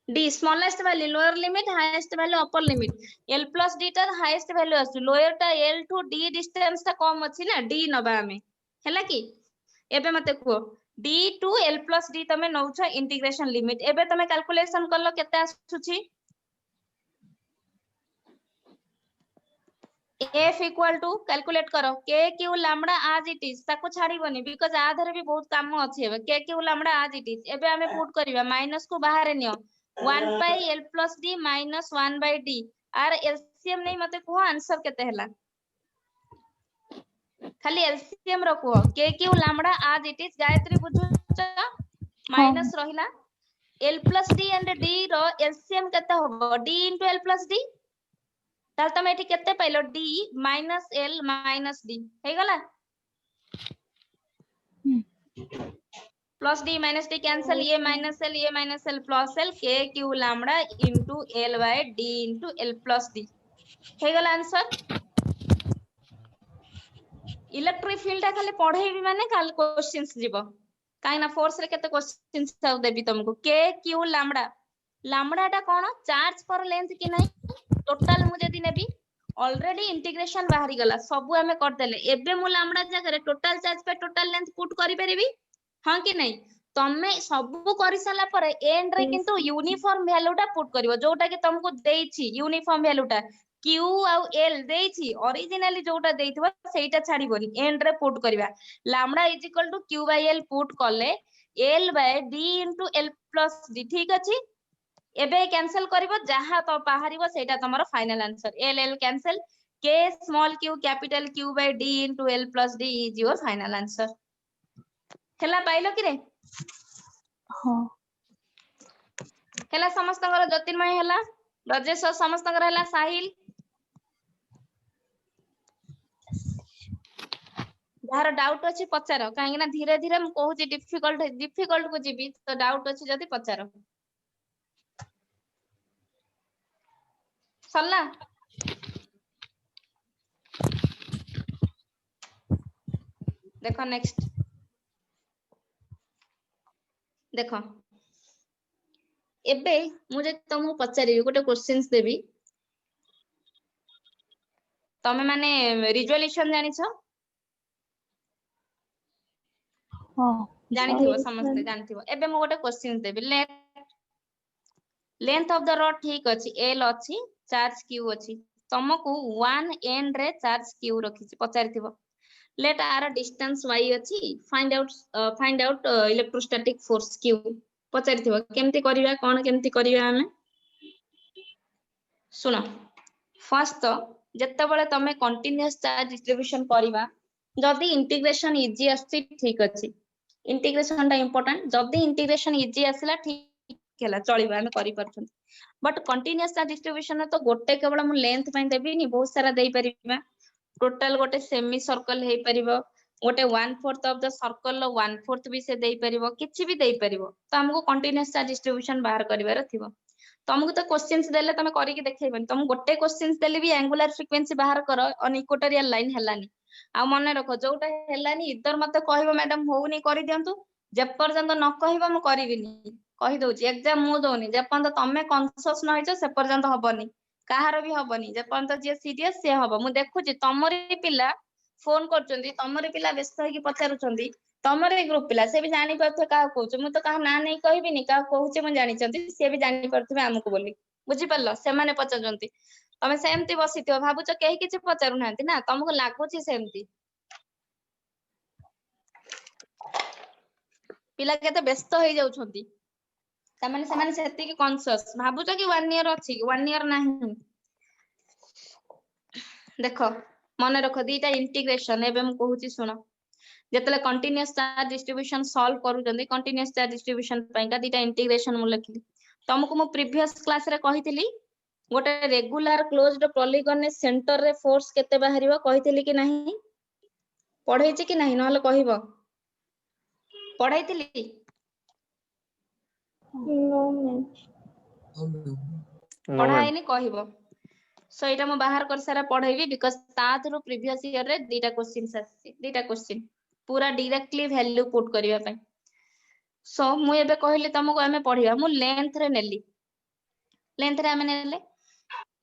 d smallest value lower limit highest value upper limit l plus d ता highest value आसु lower ता l to d distance ता कम अछि ना d नबा हमें हैला कि एबे मते को d to l plus d तमे नौछ इंटीग्रेशन लिमिट एबे तमे कैलकुलेशन करलो केते आसुछि f equal to कैलकुलेट करो k q lambda as it is ताको छाड़ीबनी बिकॉज़ आधर भी बहुत काम अछि एबे k q lambda as it is एबे हमें पुट करबा माइनस को बाहर नियो 1 by l plus d minus 1 by d आर एलसीएम नहीं मते को आंसर केते हला खाली एलसीएम रखो k q lambda as it is Gayatri बुझुछ माइनस रहिला l plus d and d रो एलसीएम केते होबो d into l plus d ताल तमे एठी केते pilo d minus l minus d हे गला plus d minus d cancel ये minus l plus l k q lambda into l by d into l plus d हे गला answer electric field ता खाली पढेबी माने काल क्वेश्चंस जीवो काई ना फोर्स रे केते क्वेश्चंस सब देबी तुमको k q lambda lambda टा कोन चार्ज पर लेंथ कि नहीं टोटल मु जदी नेबी ऑलरेडी इंटीग्रेशन बाहरी गला सब हमें कर देले एबे मु lambda जगह टोटल चार्ज पे टोटल लेंथ पुट करि परिबी हां कि नहीं तमे सब करि साला पर एंड रे किंतु यूनिफॉर्म वैल्यू टा पुट करिवो जोटा कि तुमको देइछि यूनिफॉर्म वैल्यू टा q आउ l देइछि ओरिजिनली जोटा देइथिबो सेटा छाड़ीबोनी एंड रे पुट करबा lambda is equal to q by l put करले l by d into l plus d ठीक अछि एबे कैंसिल करिवो जहा तो बाहरिवो सेटा तमरो final answer l l cancel k small q capital q by d into l plus d is your final answer हेला पाइलो कि रे हाँ हेला समस्तଙ୍କର ज्योतिर्मय हेला रजेश समस्तଙ୍କର हेला साहिल यार डाउट अछि पचारो काहे ना धीरे धीरे हम कहूची डिफिकल्ट को जीबी तो डाउट अछि जदी पचारो सल्ला देखो नेक्स्ट देखो एबे मुझे तुमको पचारिबी गोटे क्वेश्चंस देबी तमे माने रिजोल्यूशन जानिछो हाँ जानिथिबो समस्त जानिथिबो एबे मु गोटे questions Devi length of the rod ठीक अछि l अछि चार्ज q अछि तुमको 1 एंड रे चार्ज q रखिछि पचारिथिबो लेट आर डिस्टेंस y अछि find out electrostatic force q पचारिथिबो केमति करिवा कोन केमति करिवा हमें सुनो फर्स्ट तो जत्ते बेले तमे कंटीन्यूअस चार्ज डिस्ट्रीब्यूशन करिवा जदी इंटीग्रेशन इजी आछि ठीक अछि इंटीग्रेशन टा इंपोर्टेंट जदी इंटीग्रेशन इजी आसिला ठीक केला चलिबा हम करि परछन बट कंटीन्यूअस चार्ज डिस्ट्रीब्यूशन तो गोटे केवल हम लेंथ पय देबी नी बहुत सारा देई परिबा टोटल गोटे सेमी सर्कल हेई परिबो गोटे 1/4 ऑफ द सर्कल लो 1/4 भी से देई परिबो किछि भी देई परिबो तो हमको कंटीन्यूअस चार्ज डिस्ट्रीब्यूशन बाहर करिवार थिबो तुमको तो क्वेश्चंस देले तमे करि के देखैबन तुम गोटे क्वेश्चंस देले भी एंगुलर फ्रीक्वेंसी बाहर करो ऑन इक्वेटोरियल लाइन हेलानी आ मने रखो जोटा हेलानी इधर मते कहबो मैडम होउनी करि दियंतु जे पर्यंत न कहबो म करिविनी कहि दोची एग्जाम मु दोनी जे पर्यंत तमे कॉन्शियस न होइछो से पर्यंत हबनी काहार भी हबनी जे पर्यंत जे सीरियस से हबो मु देखुची तमरी पिला फोन करचंदी तमरी पिला व्यस्त होई कि पचारुचंदी तमरे ग्रुप पिला से भी जानि परथे का कहउछ मु तो का ना नै कहबिनी का कहउछ मु जानि चंदी से भी जानि परथबे हमकु बोली बुझी परलो से माने पचारचंदी तमे सेमती बसिथियो भाबुछ केही किछि पचारु नांती ना तमको लागुची सेमती पिला केते व्यस्त हो जाउछंती तमाने समान सेति के कॉन्शियस भाबुछ कि 1 ईयर अछि 1 ईयर नाही देखो मन रख दीटा इंटीग्रेशन एबे हम कहूची सुनो जेतले कंटीन्यूअस चार्ज डिस्ट्रीब्यूशन सॉल्व करूजंदी कंटीन्यूअस चार्ज डिस्ट्रीब्यूशन पइका दीटा इंटीग्रेशन मु लिखली तुमको मु प्रीवियस क्लास रे कहितली गोटे रेगुलर क्लोज्ड पॉलीगन ने सेंटर रे फोर्स केते बाहरिबो कहितली कि नाही पढैछि कि नाही नहले कहिबो पढैतली नो मैम No, पढ़ा ma'am. हैनी कहबो सो एटा म बाहर कर सारा पढैबी बिकॉज़ ता थ्रू प्रीवियस ईयर रे दीटा क्वेश्चंस आसी दीटा क्वेश्चन पूरा डायरेक्टली वैल्यू पुट करिया पय सो मु एबे कहली तुमको हमें पढिबा मु लेंथ रे नेली लेंथ रे हमें नेले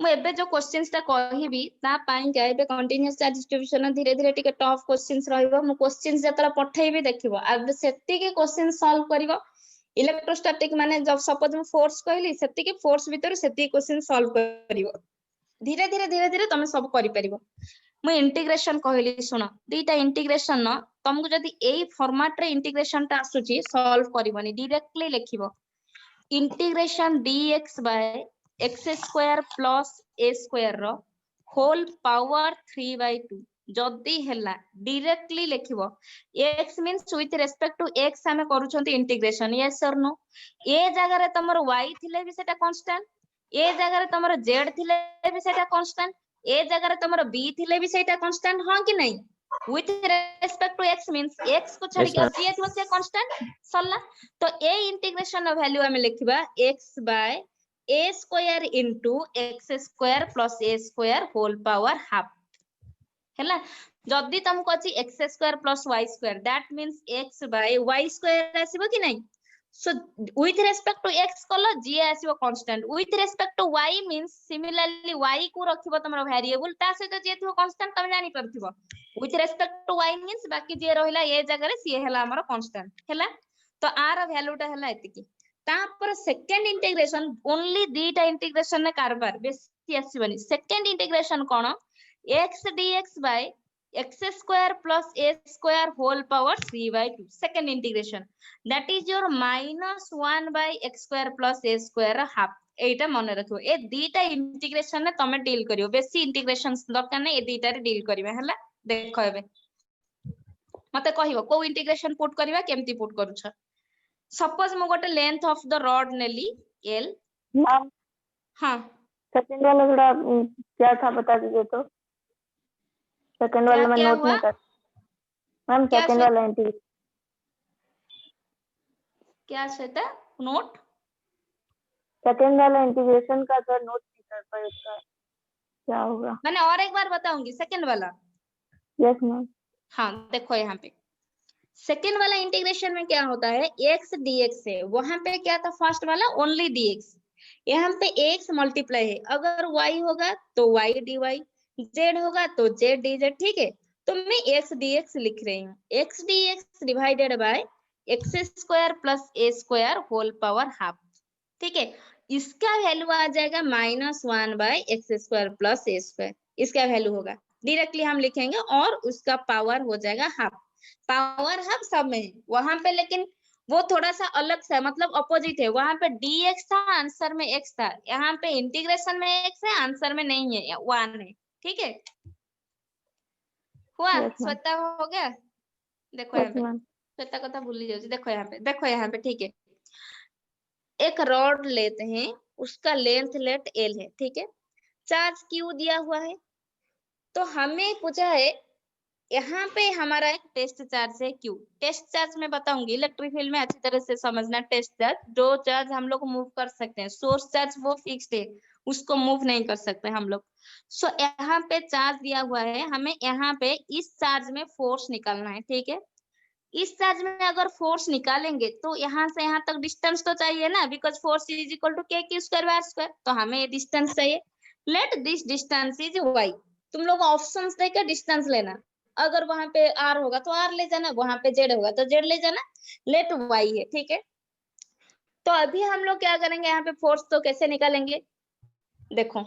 मु एबे जो क्वेश्चंस ता कहिबी ता पई का एबे कंटीन्यूअस चार्ज डिस्ट्रीब्यूशन धीरे धीरे टिके टफ क्वेश्चंस रहइबो मु क्वेश्चंस जतरा पठैबी देखिबो अब सेति के क्वेश्चन सॉल्व करिवो इलेक्ट्रोस्टैटिक माने जब सपोज मु फोर्स कहली सेति के फोर्स भीतर सेति क्वेश्चन सॉल्व करिवो धीरे धीरे तुम सब करि परिबो मु इंटीग्रेशन कहली सुनो दीटा इंटीग्रेशन न तुमको जदी एई फॉर्मेट रे इंटीग्रेशन ता आसुची सॉल्व करिवोनी डायरेक्टली लिखिबो integration dx by x square plus a square रो होल पावर 3/2 जदी हैला डायरेक्टली लिखिबो x means with respect to x हमें करूछंती इंटीग्रेशन यस और नो ए जगह रे तमरो y थिले भी सेटा कांस्टेंट ए जगह रे तमरो z थिले भी सेटा कांस्टेंट ए जगह रे तमरो b थिले भी सेटा कांस्टेंट हां कि नहीं with respect to x means x को छाड़ी Yes, के ma'am. जी एत से कांस्टेंट सल्ला तो ए इंटीग्रेशन वैल्यू हमें लिखबा x by a square into x square plus a square whole power half हैला जदी तुमको अछि x square plus y square that means x by y square आसीबो कि नहीं so with respect to x कलो g आसीबो constant with respect to y means similarly y को रखिबो तमरो वेरिएबल ता सहित जे थो कांस्टेंट तम जानि परथिबो with respect to y means बाकी जे रहिला ए जगह रे सी हैला हमरो कांस्टेंट हैला तो आर वैल्यू टा हैला एतिकी तापर सेकंड इंटीग्रेशन ओनली दीटा इंटीग्रेशन ने कारबार बेसी आसीबनी सेकंड इंटीग्रेशन कोन x dx by x square plus a square whole power 3/2 second integration that is your minus 1 by x square plus a square half एटा मन रखो ए दीटा इंटीग्रेशन ने तमे डील करियो बेसी इंटीग्रेशंस दरकार नै ए दीटा रे डील करिवे हला देखो एबे मते कहिबो को इंटीग्रेशन पुट करिवा केमती पुट करूछ सपोज मु गोटे लेंथ ऑफ द रॉड नेली l मैम हां सेकंड वाला थोड़ा क्या था बता दीजिए तो सेकंड वाला मैं क्या नोट हुआ? नहीं कर मैम क्या सेकंड वाला इंटीग्रेशन क्या सेटा नोट सेकंड वाला इंटीग्रेशन का तो नोट नहीं कर पाए उसका क्या होगा मैंने और एक बार बताऊंगी सेकंड वाला यस मैम हाँ देखो यहाँ पे सेकंड वाला इंटीग्रेशन में क्या होता है x dx है वहां पे क्या था फर्स्ट वाला ओनली dx यहाँ पे x मल्टीप्लाई है अगर y होगा तो y dy z होगा तो z dz ठीक है तो मैं x dx लिख रही हूँ x dx divided by x square plus a square whole power half ठीक है इसका वैल्यू आ जाएगा -1 by x square plus a square इसका वैल्यू होगा डायरेक्टली हम लिखेंगे और उसका पावर हो जाएगा हाफ पावर हाफ सब में है वहां पे लेकिन वो थोड़ा सा अलग सा मतलब अपोजिट है वहां पे dx था आंसर में x था यहाँ पे इंटीग्रेशन में x है आंसर में नहीं है 1 है ठीक है हुआ Yes, ma'am. श्वेता हो गया देखो यहाँ पे श्वेता कथा भूल जाओ देखो यहाँ पे ठीक है एक रॉड लेते हैं उसका लेंथ लेट l है ठीक है चार्ज q दिया हुआ है तो हमें पूछा है यहाँ पे हमारा एक टेस्ट चार्ज है Q टेस्ट चार्ज मैं बताऊंगी इलेक्ट्रिक फील्ड में अच्छी तरह से समझना टेस्ट चार्ज जो चार्ज हम लोग मूव कर सकते हैं सोर्स चार्ज वो फिक्स्ड है उसको मूव नहीं कर सकते हम लोग सो यहाँ पे चार्ज दिया हुआ है हमें यहाँ पे इस चार्ज में फोर्स निकालना है ठीक है इस चार्ज में अगर फोर्स निकालेंगे तो यहाँ से यहाँ तक डिस्टेंस तो चाहिए ना because force is equal to k q square r square तो हमें ये डिस्टेंस चाहिए let this distance is y तुम लोग ऑप्शंस देकर डिस्टेंस लेना अगर वहां पे r होगा तो r ले जाना वहां पे z होगा तो z ले जाना लेट y है ठीक है तो अभी हम लोग क्या करेंगे यहाँ पे फोर्स तो कैसे निकालेंगे देखो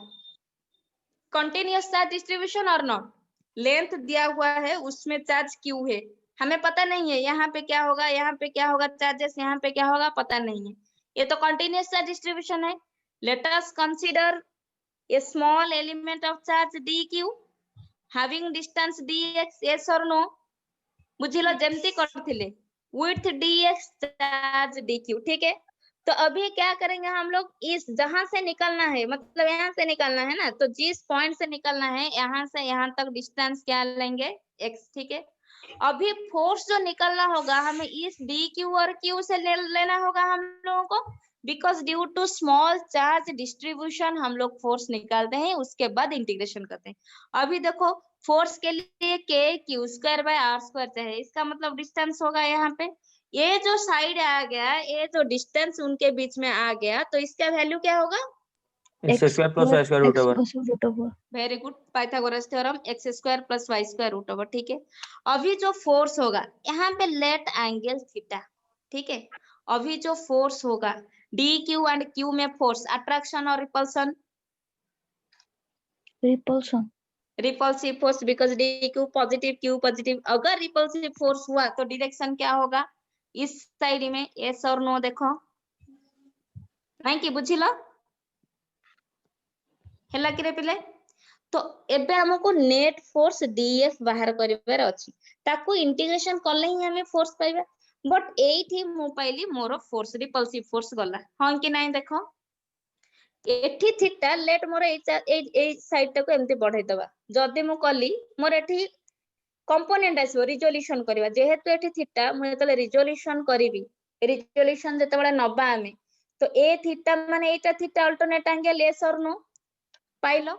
कंटिन्यूअस चार्ज डिस्ट्रीब्यूशन और नॉट लेंथ दिया हुआ है उसमें चार्ज q है हमें पता नहीं है यहाँ पे क्या होगा, यहाँ पे क्या होगा, चार्जेस यहाँ पे क्या होगा, पता नहीं है। ये तो कंटिन्यूअस चार्ज डिस्ट्रीब्यूशन है। Let us consider a small element of charge dq having distance dx, yes or no? बुझिलो जेमती करथिले with dx चार्ज dq, ठीक है। तो अभी क्या करेंगे हम लोग, इस जहां से निकलना है, मतलब यहाँ से निकलना है ना, तो जिस पॉइंट से निकलना है यहाँ से यहाँ तक डिस्टेंस क्या लेंगे, x, ठीक है। अभी फोर्स जो निकलना होगा हमें इस dq और q से लेना होगा हम लोगों को, because due to small charge distribution हम लोग फोर्स निकालते हैं, उसके बाद इंटीग्रेशन करते हैं। अभी देखो फोर्स के लिए k q square by r square चाहिए, इसका मतलब डिस्टेंस होगा यहाँ पे, ये जो साइड आ गया, ये जो डिस्टेंस उनके बीच में आ गया, तो इसका वैल्यू क्या होगा, x square plus y square root over. Very good, Pythagoras theorem, x square plus y square root over, ठीक है। अभी जो फोर्स होगा यहाँ पे लेट एंगल थीटा, ठीक है। अभी जो फोर्स होगा डी क्यू एंड क्यू में फोर्स, अट्रैक्शन और repulsion, repulsive force, because D Q positive Q positive, अगर रिपल्सिव फोर्स हुआ तो डायरेक्शन क्या होगा, इस साइड में, यस और नो, देखो नहीं कि बुझिलो हैला कि रे पिले। तो एबे हमको नेट फोर्स डीएफ बाहर करिवार अछि, ताकू इंटीग्रेशन करले ही हमें फोर्स पाइबा। बट एठी मु पाइली मोर फोर्स, रिपल्सिव फोर्स गला, हां कि नहीं, देखो एठी थीटा, लेट मोर ए साइड टाको एमती बढ़ाई दबा, जदी मु कली मोर एठी कंपोनेंट आसो रिजोल्यूशन करबा, जेहेतु एठी थीटा मु एतले रिजोल्यूशन करबी, रिजोल्यूशन जते नबा हमें, तो ए थीटा माने एटा थीटा अल्टरनेट एंगल, यस और नो, पाइलो।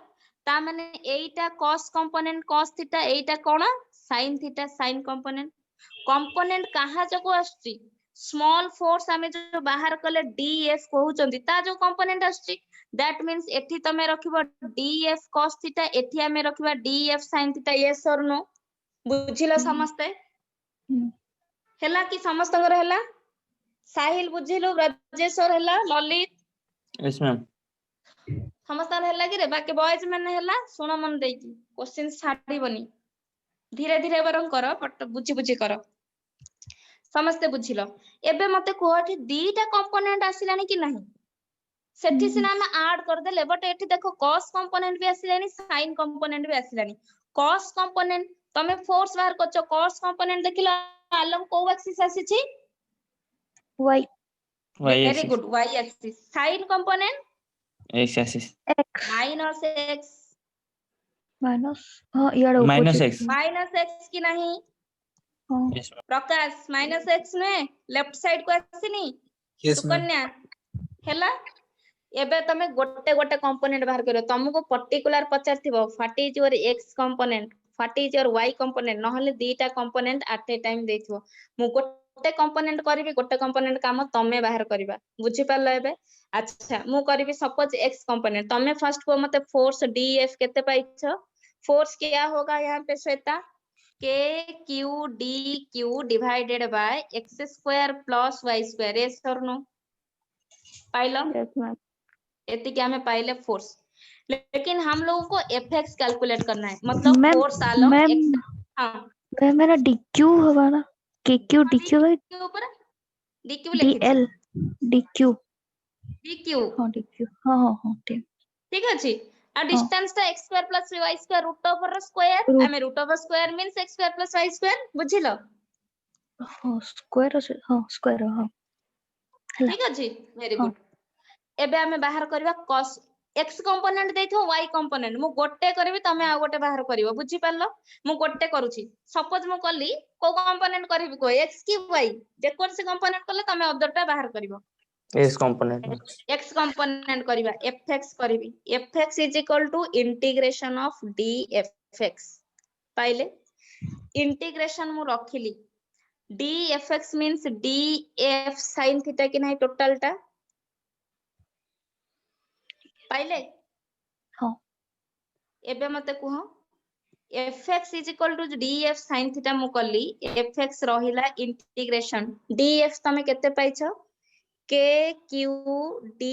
ता माने एटा cos कंपोनेंट cos थीटा, एटा कोन sin theta sin component. Component कहा जको आछी, स्मॉल फोर्स हमें जो बाहर कले df कहउचंदी, ता जो कंपोनेंट आछी, दैट मींस एठी तमे रखिबो df cos थीटा, एठी हमें रखिबा df sin थीटा, यस और नो, बुझिलो समस्ते हैला कि समस्तंगर हैला, साहिल बुझिलो, ब्रजेश्वर हैला, ललित, यस मैम, समस्तार हैला कि रे, बाकी बॉयज मैंने हैला, सुनो मन देकी क्वेश्चन छाड़ीबनी, धीरे धीरे बरम करो, बट बुझी बुझी करो, समस्ते बुझिलो। एबे मते कोठी दीटा कंपोनेंट आसिलानी कि नहीं, सेठी सिना हम ऐड कर देले, बट एठी देखो cos कंपोनेंट भी आसिलानी, sin कंपोनेंट भी आसिलानी। cos कंपोनेंट तमे फोर्स बाहर करछो, cos कंपोनेंट देखिलो आलम को एक्सिस आसी छी, y very good, y axis. sin component x axis, x minus x, minus, हाँ यार माइनस एक्स, माइनस x की नहीं, हाँ यस मैम, प्रकाश माइनस x नुहे, लेफ्ट साइड को आसीनी, सुकन्या हैला। एबे तमे गोटे गोटे कंपोनेंट बाहर करियो, तुमको पर्टिकुलर पचारथिबो what is your x component, what is your y component, नहले दीटा कंपोनेंट एट ए टाइम देथिबो। मु गोटे कंपोनेंट करबी, गोटे कंपोनेंट काम तमे बाहर करबा, बुझी पारलो एबे। अच्छा मु करबी सपोज x कंपोनेंट, तमे फर्स्ट को मते फोर्स df केते पाइछो, फोर्स क्या होगा यहाँ पे Shweta, k q d q divided by x square plus y square, yes और नो, पाइलो, यस मैम, एती क्या हमें पाइले फोर्स। लेकिन हम लोगों को fx कैलकुलेट करना है, मतलब मैम फोर्स आलो मैम x, हां मैम मेरा dq होगा ना, kq dq बाई के ऊपर dq लिखी थी, dl dq, dq, हाँ dq, हाँ हाँ हाँ ठीक, ठीक अछि। आ हाँ डिस्टेंस ता x square plus y square root over square, root, हमें root over square means x square plus y square, बुझिलो, हाँ स्क्वायर আছে, हाँ स्क्वायर, हाँ ହେଲା, ठीक अछि, वेरी हाँ गुड। एबे हमें बाहर करबा cos x कंपोनेंट देथो, y कंपोनेंट मु गोटे करबी, तमे आ गोटे बाहर करिवो, बुझी पारलो। मु गोटे करूची, सपोज मु कली को कंपोनेंट करबी, को x की y, जे कोन से कंपोनेंट करले तमे अदरटा बाहर करिवो, एक्स कंपोनेंट, x कंपोनेंट करिबा, fx करबी, fx is equal to integration of dfx, पाइले इंटीग्रेशन मु रखिली, dfx means df sin theta कि नहीं टोटल टा, पाइले। हाँ एबे मते कुह fx is equal to df sin theta मु कली, fx रहिला इंटीग्रेशन df तमे केते पाइछो, k q d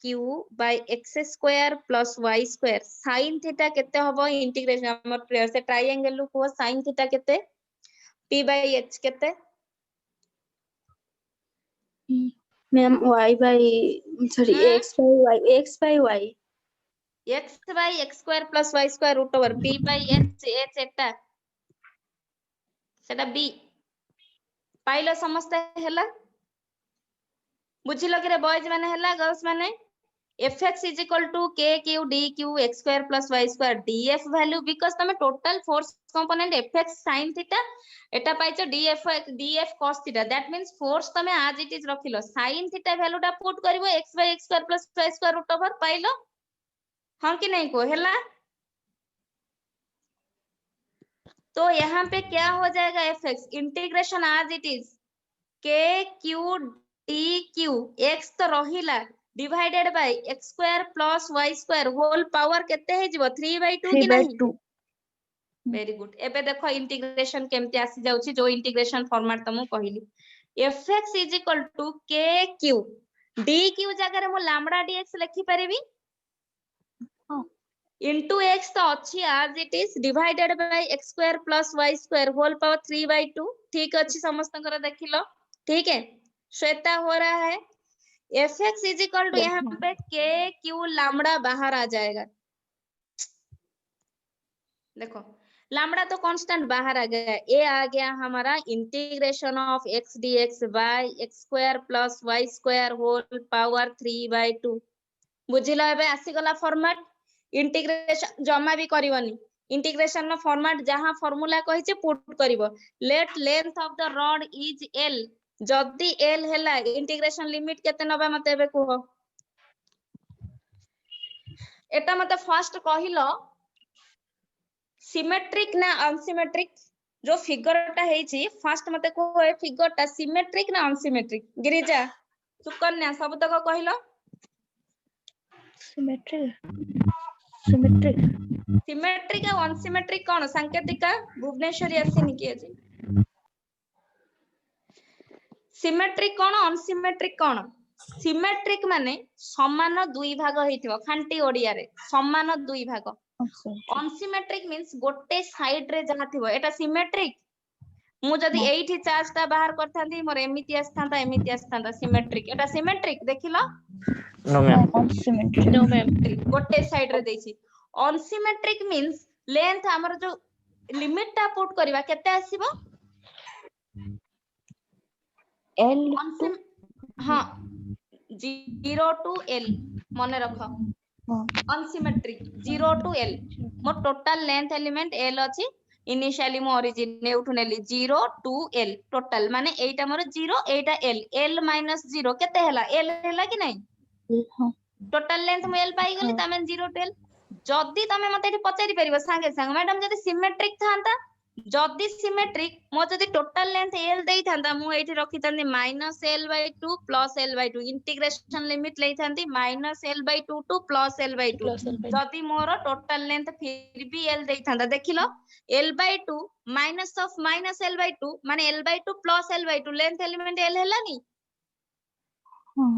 q by x square plus y square, sin theta केते हबो इंटीग्रेशन हमर से ट्रायंगल लु को sin थीटा केते p by h केते ma'am y by sorry x by y x by x square plus y square root over p by h एटा सेटा b pilo समस्त हैला बुझिलो कि रे बॉयज माने हैला गर्ल्स माने fx is equal to kq dq x square plus y square df value because तमे total force component fx sin theta Etah पाइछो df cos theta that means force तमे as it is रखिलो sin theta value टा put करिवो x by x square plus y square root over पाइलो हां कि नहीं को हैला तो यहाँ पे क्या हो जाएगा fx integration as it is kq dq x तो रहिला divided by x square plus y square whole power केते हे जिवो 3/2 कि नहीं 3/2 वेरी गुड एबे देखो इंटीग्रेशन केमती आसी जाउची जो इंटीग्रेशन फॉर्मेट तमु कहिली fx kq dq जगह रे मो लैम्बडा dx लिखि परिबी हां into x तो अछि as it is divided by x square plus y square whole power 3/2 ठीक अछि समस्तंकर देखिलो ठीक है श्वेता हो रहा है fx is equal to यहाँ पे k q लैम्बडा बाहर आ जाएगा देखो लैम्बडा तो कांस्टेंट बाहर आ गया ये आ गया हमारा integration of x dx by x square plus y square whole power 3/2 बुझिला एबे आसी गला फॉर्मेट इंटीग्रेशन जमा भी करिवनी इंटीग्रेशन नो फॉर्मेट जहां फार्मूला कहिचे पुट करिवो let length of the rod is l जदी l हैला इंटीग्रेशन लिमिट केते नबा मते एबे कुहो एटा मते फर्स्ट कहिलो सिमेट्रिक ना अनसिमेट्रिक जो फिगर टा हेची फर्स्ट मते को ए फिगर टा सिमेट्रिक ना अनसिमेट्रिक गिरिजा सुकन्या सब तक कहिलो सिमेट्रिक सिमेट्रिक और अनसिमेट्रिक कोन सांकेतिका भुवनेश्वरी आसीनी कि अछि सिमेट्रिक कोन अनसिमेट्रिक कोन सिमेट्रिक माने समान दुई भाग हेतिबो खांटी ओडिया रे समान दुई भाग अनसिमेट्रिक मींस गोटे साइड रे जहा थिबो एटा सिमेट्रिक मु जदी एठी चार्ज ता बाहर करथांती मोर एमिति आस्थांता सिमेट्रिक एटा सिमेट्रिक देखिलो no ma'am unsymmetric no ma'am गोटे साइड रे देछि अनसिमेट्रिक मींस लेंथ हमर जो लिमिट ता पुट करबा केते आसीबो l हां 0 to l मने रखो unsymmetric 0 to l more total length element l अछि इनिशियली मो ओरिजिन ने उठु नेली 0 to l टोटल माने एटा मोर 0 एटा l l - 0 केते हला l हला कि नहीं टोटल लेंथ मु l पाई गली तमे 0 to l जदी तमे मते एठी पचारि परिबो संगे संग मैडम जदी सिमेट्रिक थांता जदी सिमेट्रिक मो जदी टोटल लेंथ l देई थांता मु एठी रखि Tandi -l/2 + l/2 integration limit लेई थांदी -l/2 टू +l/2 जदी मोर टोटल लेंथ फिर भी l देई थांदा देखिलो l/2 माइनस ऑफ -l/2 माने l/2 + l/2 length element l हेलानी हां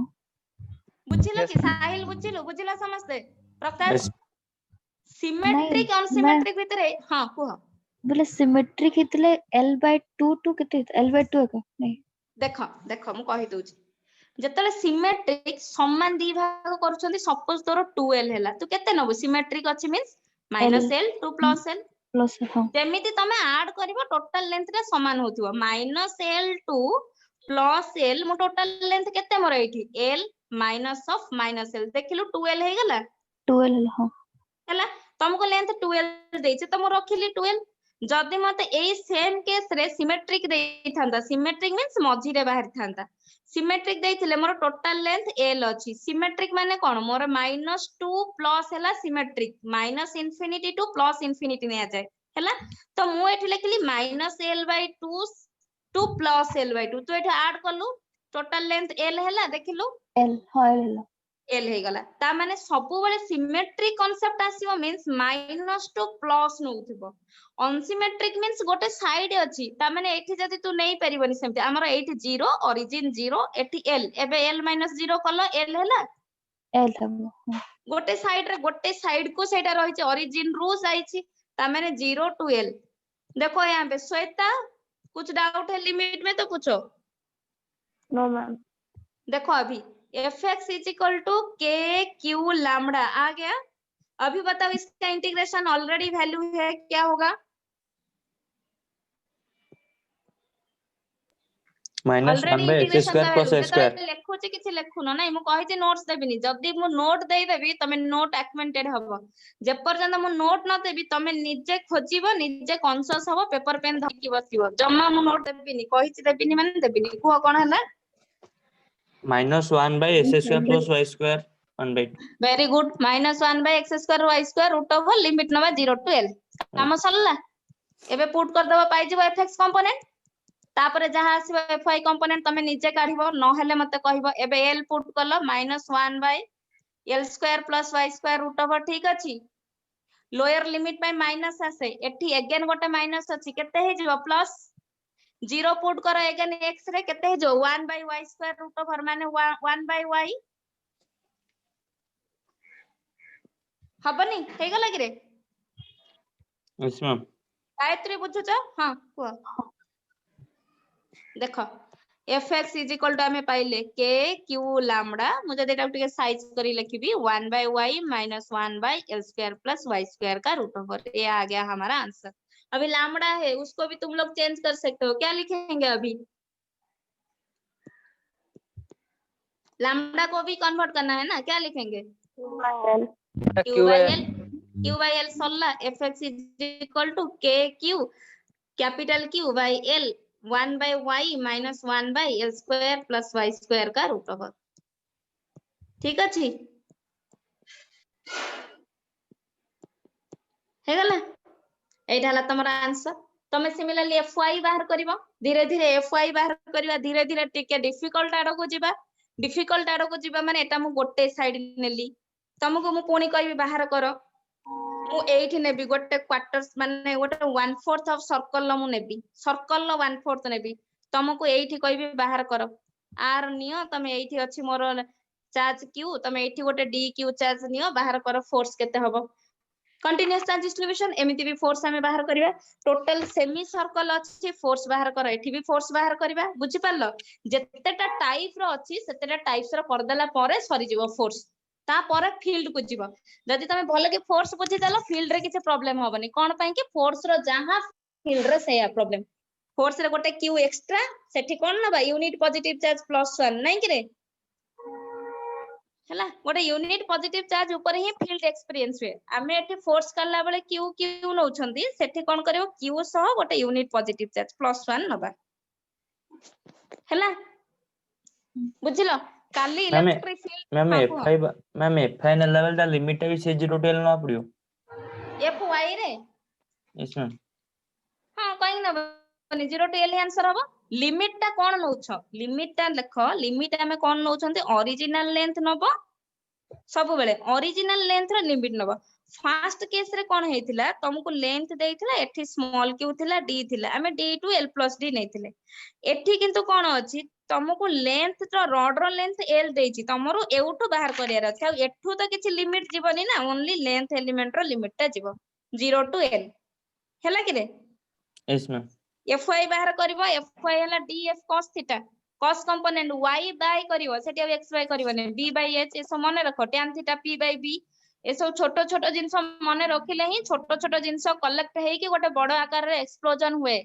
बुझिलो Yes, कि साहिल बुझिलो समझते प्रकाश yes. सिमेट्रिक अनसिमेट्रिक भितरे हां कुह बोले सिमेट्रिक हितले l/2 टू केते l/2 का नहीं देखो मु कहि दोछि जतले सिमेट्रिक समान दी भाग करूछंती सपोज तोर 2l हैला तू केते नबो सिमेट्रिक अछि means -l to +l plus हां जेमिति तमे ऐड करिवो टोटल लेंथ रे समान होतिबो -l टू +l मो टोटल लेंथ केते मोर एठी l माइनस ऑफ -l देखिलु 2l हे गेला 12 हां हैला तुमको लेंथ 12 देइछे त मो रखिली 12 जदी मते एई सेम केस रे सिमेट्रिक देई थांदा सिमेट्रिक मींस मझी रे बाहर थांदा सिमेट्रिक देइथिले मोर टोटल लेंथ l अछि सिमेट्रिक माने कोन मोर -2 प्लस हैला सिमेट्रिक -इंफिनिटी टू +इंफिनिटी ने आ जाय हैला तो मु एठी लिखली -l/2 टू +l/2 तो एठी ऐड करलु टोटल लेंथ l हैला देखिलु l हां l l हे गला ता माने सबु बेले सिमेट्रिक कांसेप्ट आसीबो मींस माइनस टू प्लस नउथिबो अनसिमेट्रिक मींस गोटे साइड अछि ता माने एठी जदी तू नै परिबनी सेमते हमर एठी 0 ओरिजिन 0 एठी l एबे l - 0 कलो l हैला l हम गोटे साइड को सेटा रहिছে ओरिजिन रु जाईछि ता माने 0 टू l देखो यहां पे श्वेता कुछ डाउट है लिमिट में तो पूछो। No ma'am. देखो अभी f x is equal to k q lambda आ गया। अभी बताओ इसका इंटीग्रेशन ऑलरेडी वैल्यू है क्या होगा? Minus already 1 by x integration square का plus वैल्यू y square केतले लेखुची किछि लेखुनो नै मु कहि जे नोट्स देबिनी जदी मु नोट देई देबी तमे नोट एक्मेंटेड हबो जे पर्यंत मु नोट न देबी तमे निजे खोजिबो निजे कॉन्शियस हबो पेपर पेन धरकी बसिबो जम्मा मु नोट देबिनी कहि जे देबिनी माने देबिनी को कोन हला minus 1 by x square plus y square 1 by 2 very good -1 by x square y square root over limit नबा 0 to l काम सरला एबे पुट कर देबो पाइ जिवो fx कंपोनेंट तापरे जहां आसीबो fy कंपोनेंट तमे निजे काढिबो न हेले मते कहिबो एबे l पुट करलो -1 by l square plus y square root over ठीक अछि लोअर लिमिट by माइनस आसे एठी अगेन गोटे माइनस अछि केते हे जिवो प्लस 0 पुट करो अगेन x रे केते हे जो 1 by y square root over माने 1 by y हबनी हे गला कि रे yes ma'am गायत्री बुझुछ हां को देखो fx इज इक्वल टू हमें पाइले k q लैम्बडा मुझे देटा टिके साइज करी लिखिबी 1 by y minus 1 by l square plus y square का रूट ओवर ये आ गया हमारा आंसर। अभी लैम्बडा है उसको भी तुम लोग चेंज कर सकते हो क्या लिखेंगे अभी लैम्बडा को भी कन्वर्ट करना है ना क्या लिखेंगे q by l सल्ला fx is equal to k q capital Q by L 1 by y minus 1 by L square plus y square का रूट ओवर ठीक अछि हे गला एटा हला तमरा आंसर तमे सिमिलरली fy बाहर करिवो धीरे धीरे fy बाहर करिवा धीरे धीरे टिके डिफिकल्ट आडो को जिबा माने एटा मु गोटे साइड नेली तमको मु पुणी कहबी बाहर करो मु एठी नेबी गोटे क्वार्टर्स माने गोटे 1/4 ऑफ सर्कल मु नेबी सर्कल लो 1/4 नेबी तमको एठी कहबी बाहर करो आर नियो तमे एठी अछि मोर चार्ज q तमे एठी गोटे dq चार्ज नियो बाहर करो फोर्स केते हबो कंटीन्यूअस चार्ज डिस्ट्रीब्यूशन एमिति भी फोर्स हमें बाहर करिवा टोटल सेमी सर्कल अछि फोर्स बाहर करो एठी भी फोर्स बाहर करिवा बुझि पारलो जेतेटा टाइप रो अछि सेतेटा टाइप्स रो करदेला परे सरी जिवो फोर्स ता परे फील्ड को जिवो जदि तमे भले के फोर्स बुझि देलो फील्ड रे किछ प्रॉब्लम होबनी कोन पई के फोर्स रो जहां फील्ड रे सेया प्रॉब्लम फोर्स रे गोटे q एक्स्ट्रा सेठी कोन नबा यूनिट पॉजिटिव चार्ज +1 नै कि रे हला गोटे यूनिट पॉजिटिव चार्ज ऊपर ही फील्ड एक्सपीरियंस हुए आमे एठी फोर्स करला बेले q नउछंती सेठी कोन करियो q सह गोटे यूनिट पॉजिटिव चार्ज +1 नबा हला बुझिलो काली electric field ma'am fi level दा लिमिट भी से 0 to l ना पड़ियो fy रे यस मैम हां कहीं ना 0 to l आंसर हबो लिमिट ता कोन नउछ लिमिट ता देखो लिमिट हमें कोन नउछंती ओरिजिनल लेंथ नबो सब बेले ओरिजिनल लेंथ रे लिमिट नबो फर्स्ट केस रे कोन हेतिला तुमको लेंथ देइथिला एठी स्मॉल q थिला d थिला हमें d टू l + d नेथिले एठी किंतु कोन अछि तुमको लेंथ तो रॉड रो लेंथ l देइछि तमरो एउठो बाहर करियार अछि आ एठू तो किछि लिमिट जीवनी ना ओनली लेंथ एलिमेंट रो लिमिट ता जीवो 0 to l हैला कि रे यस मैम fy बाहर करबो fy हला df cos theta cos component y by करिवो सेठी अब x बाय करिवो ने b by h एसो मने रखो tan theta p by b एसो छोटो छोटो जिंस मने रखिले ही छोटो छोटो जिंस कलेक्ट हेई कि गोटे बड़ आकार रे एक्सप्लोजन हुए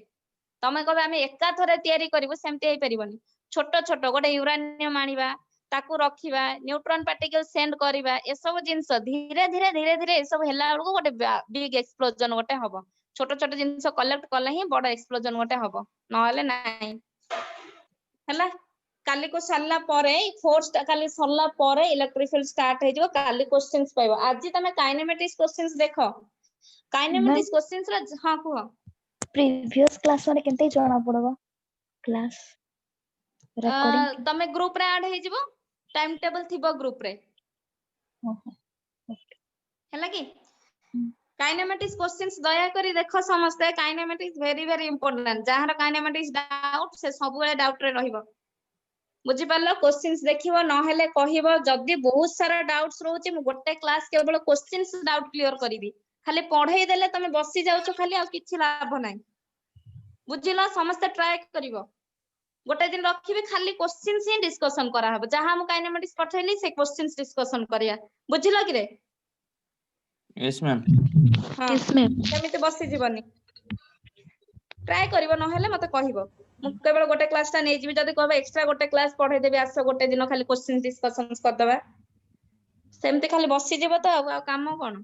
तमे कहबे हम एका थरे तयारी करिवो सेमते हेई परिबोनी छोटो छोटो गोटे यूरेनियम आनिबा ताकू रखिबा न्यूट्रॉन पार्टिकल सेंड करिबा ए सब जिंस धीरे धीरे धीरे धीरे ए सब हेला बेलको गोटे बिग एक्सप्लोजन गोटे हबो छोटो छोटो जिंस कलेक्ट करले ही बड़ एक्सप्लोजन गोटे हबो न हले नाही हला काली को सरला परे फोर्स काली सरला परे इलेक्ट्रिक फील्ड स्टार्ट हे जो काली क्वेश्चंस पाइबो आज तमे काइनेमेटिक्स क्वेश्चंस देखो काइनेमेटिक्स क्वेश्चंस रा हां को प्रीवियस क्लास माने केनते जणा पड़बो क्लास रिकॉर्डिंग तमे ग्रुप रे ऐड हे जिवो टाइम टेबल थिबो ग्रुप रे हला की काइनेमेटिक्स क्वेश्चंस दया करी देखो समस्ते काइनेमेटिक्स वेरी वेरी इंपोर्टेंट जहार काइनेमेटिक्स डाउट से सब बेले डाउट रे रहिबो बुझि पारलो क्वेश्चंस देखिबो न हेले कहिबो जदी बहुत सारा डाउट्स रहउची मु गोटे क्लास केवल क्वेश्चंस डाउट क्लियर करिबी खाली पढाई देले तमे बसी जाउछो खाली आ किछि लाभ नाही बुझिला समस्त ट्राई करिवो गोटे दिन रखिबे खाली क्वेश्चंस ही डिस्कशन करा हबो जहां हम काइनेमेटिक्स पठैली से क्वेश्चंस डिस्कशन करिया बुझिला कि रे यस मैम हां यस मैम केमिति बसी जीवनी ट्राई करिवो न हेले मते कहिवो मु केवल गोटे क्लास ता नै जिबि जदी कहबे एक्स्ट्रा गोटे क्लास पढै देबे आसो गोटे दिन खाली क्वेश्चन डिस्कशंस कर दबा सेमति खाली बसी जीवो तो आ काम कोन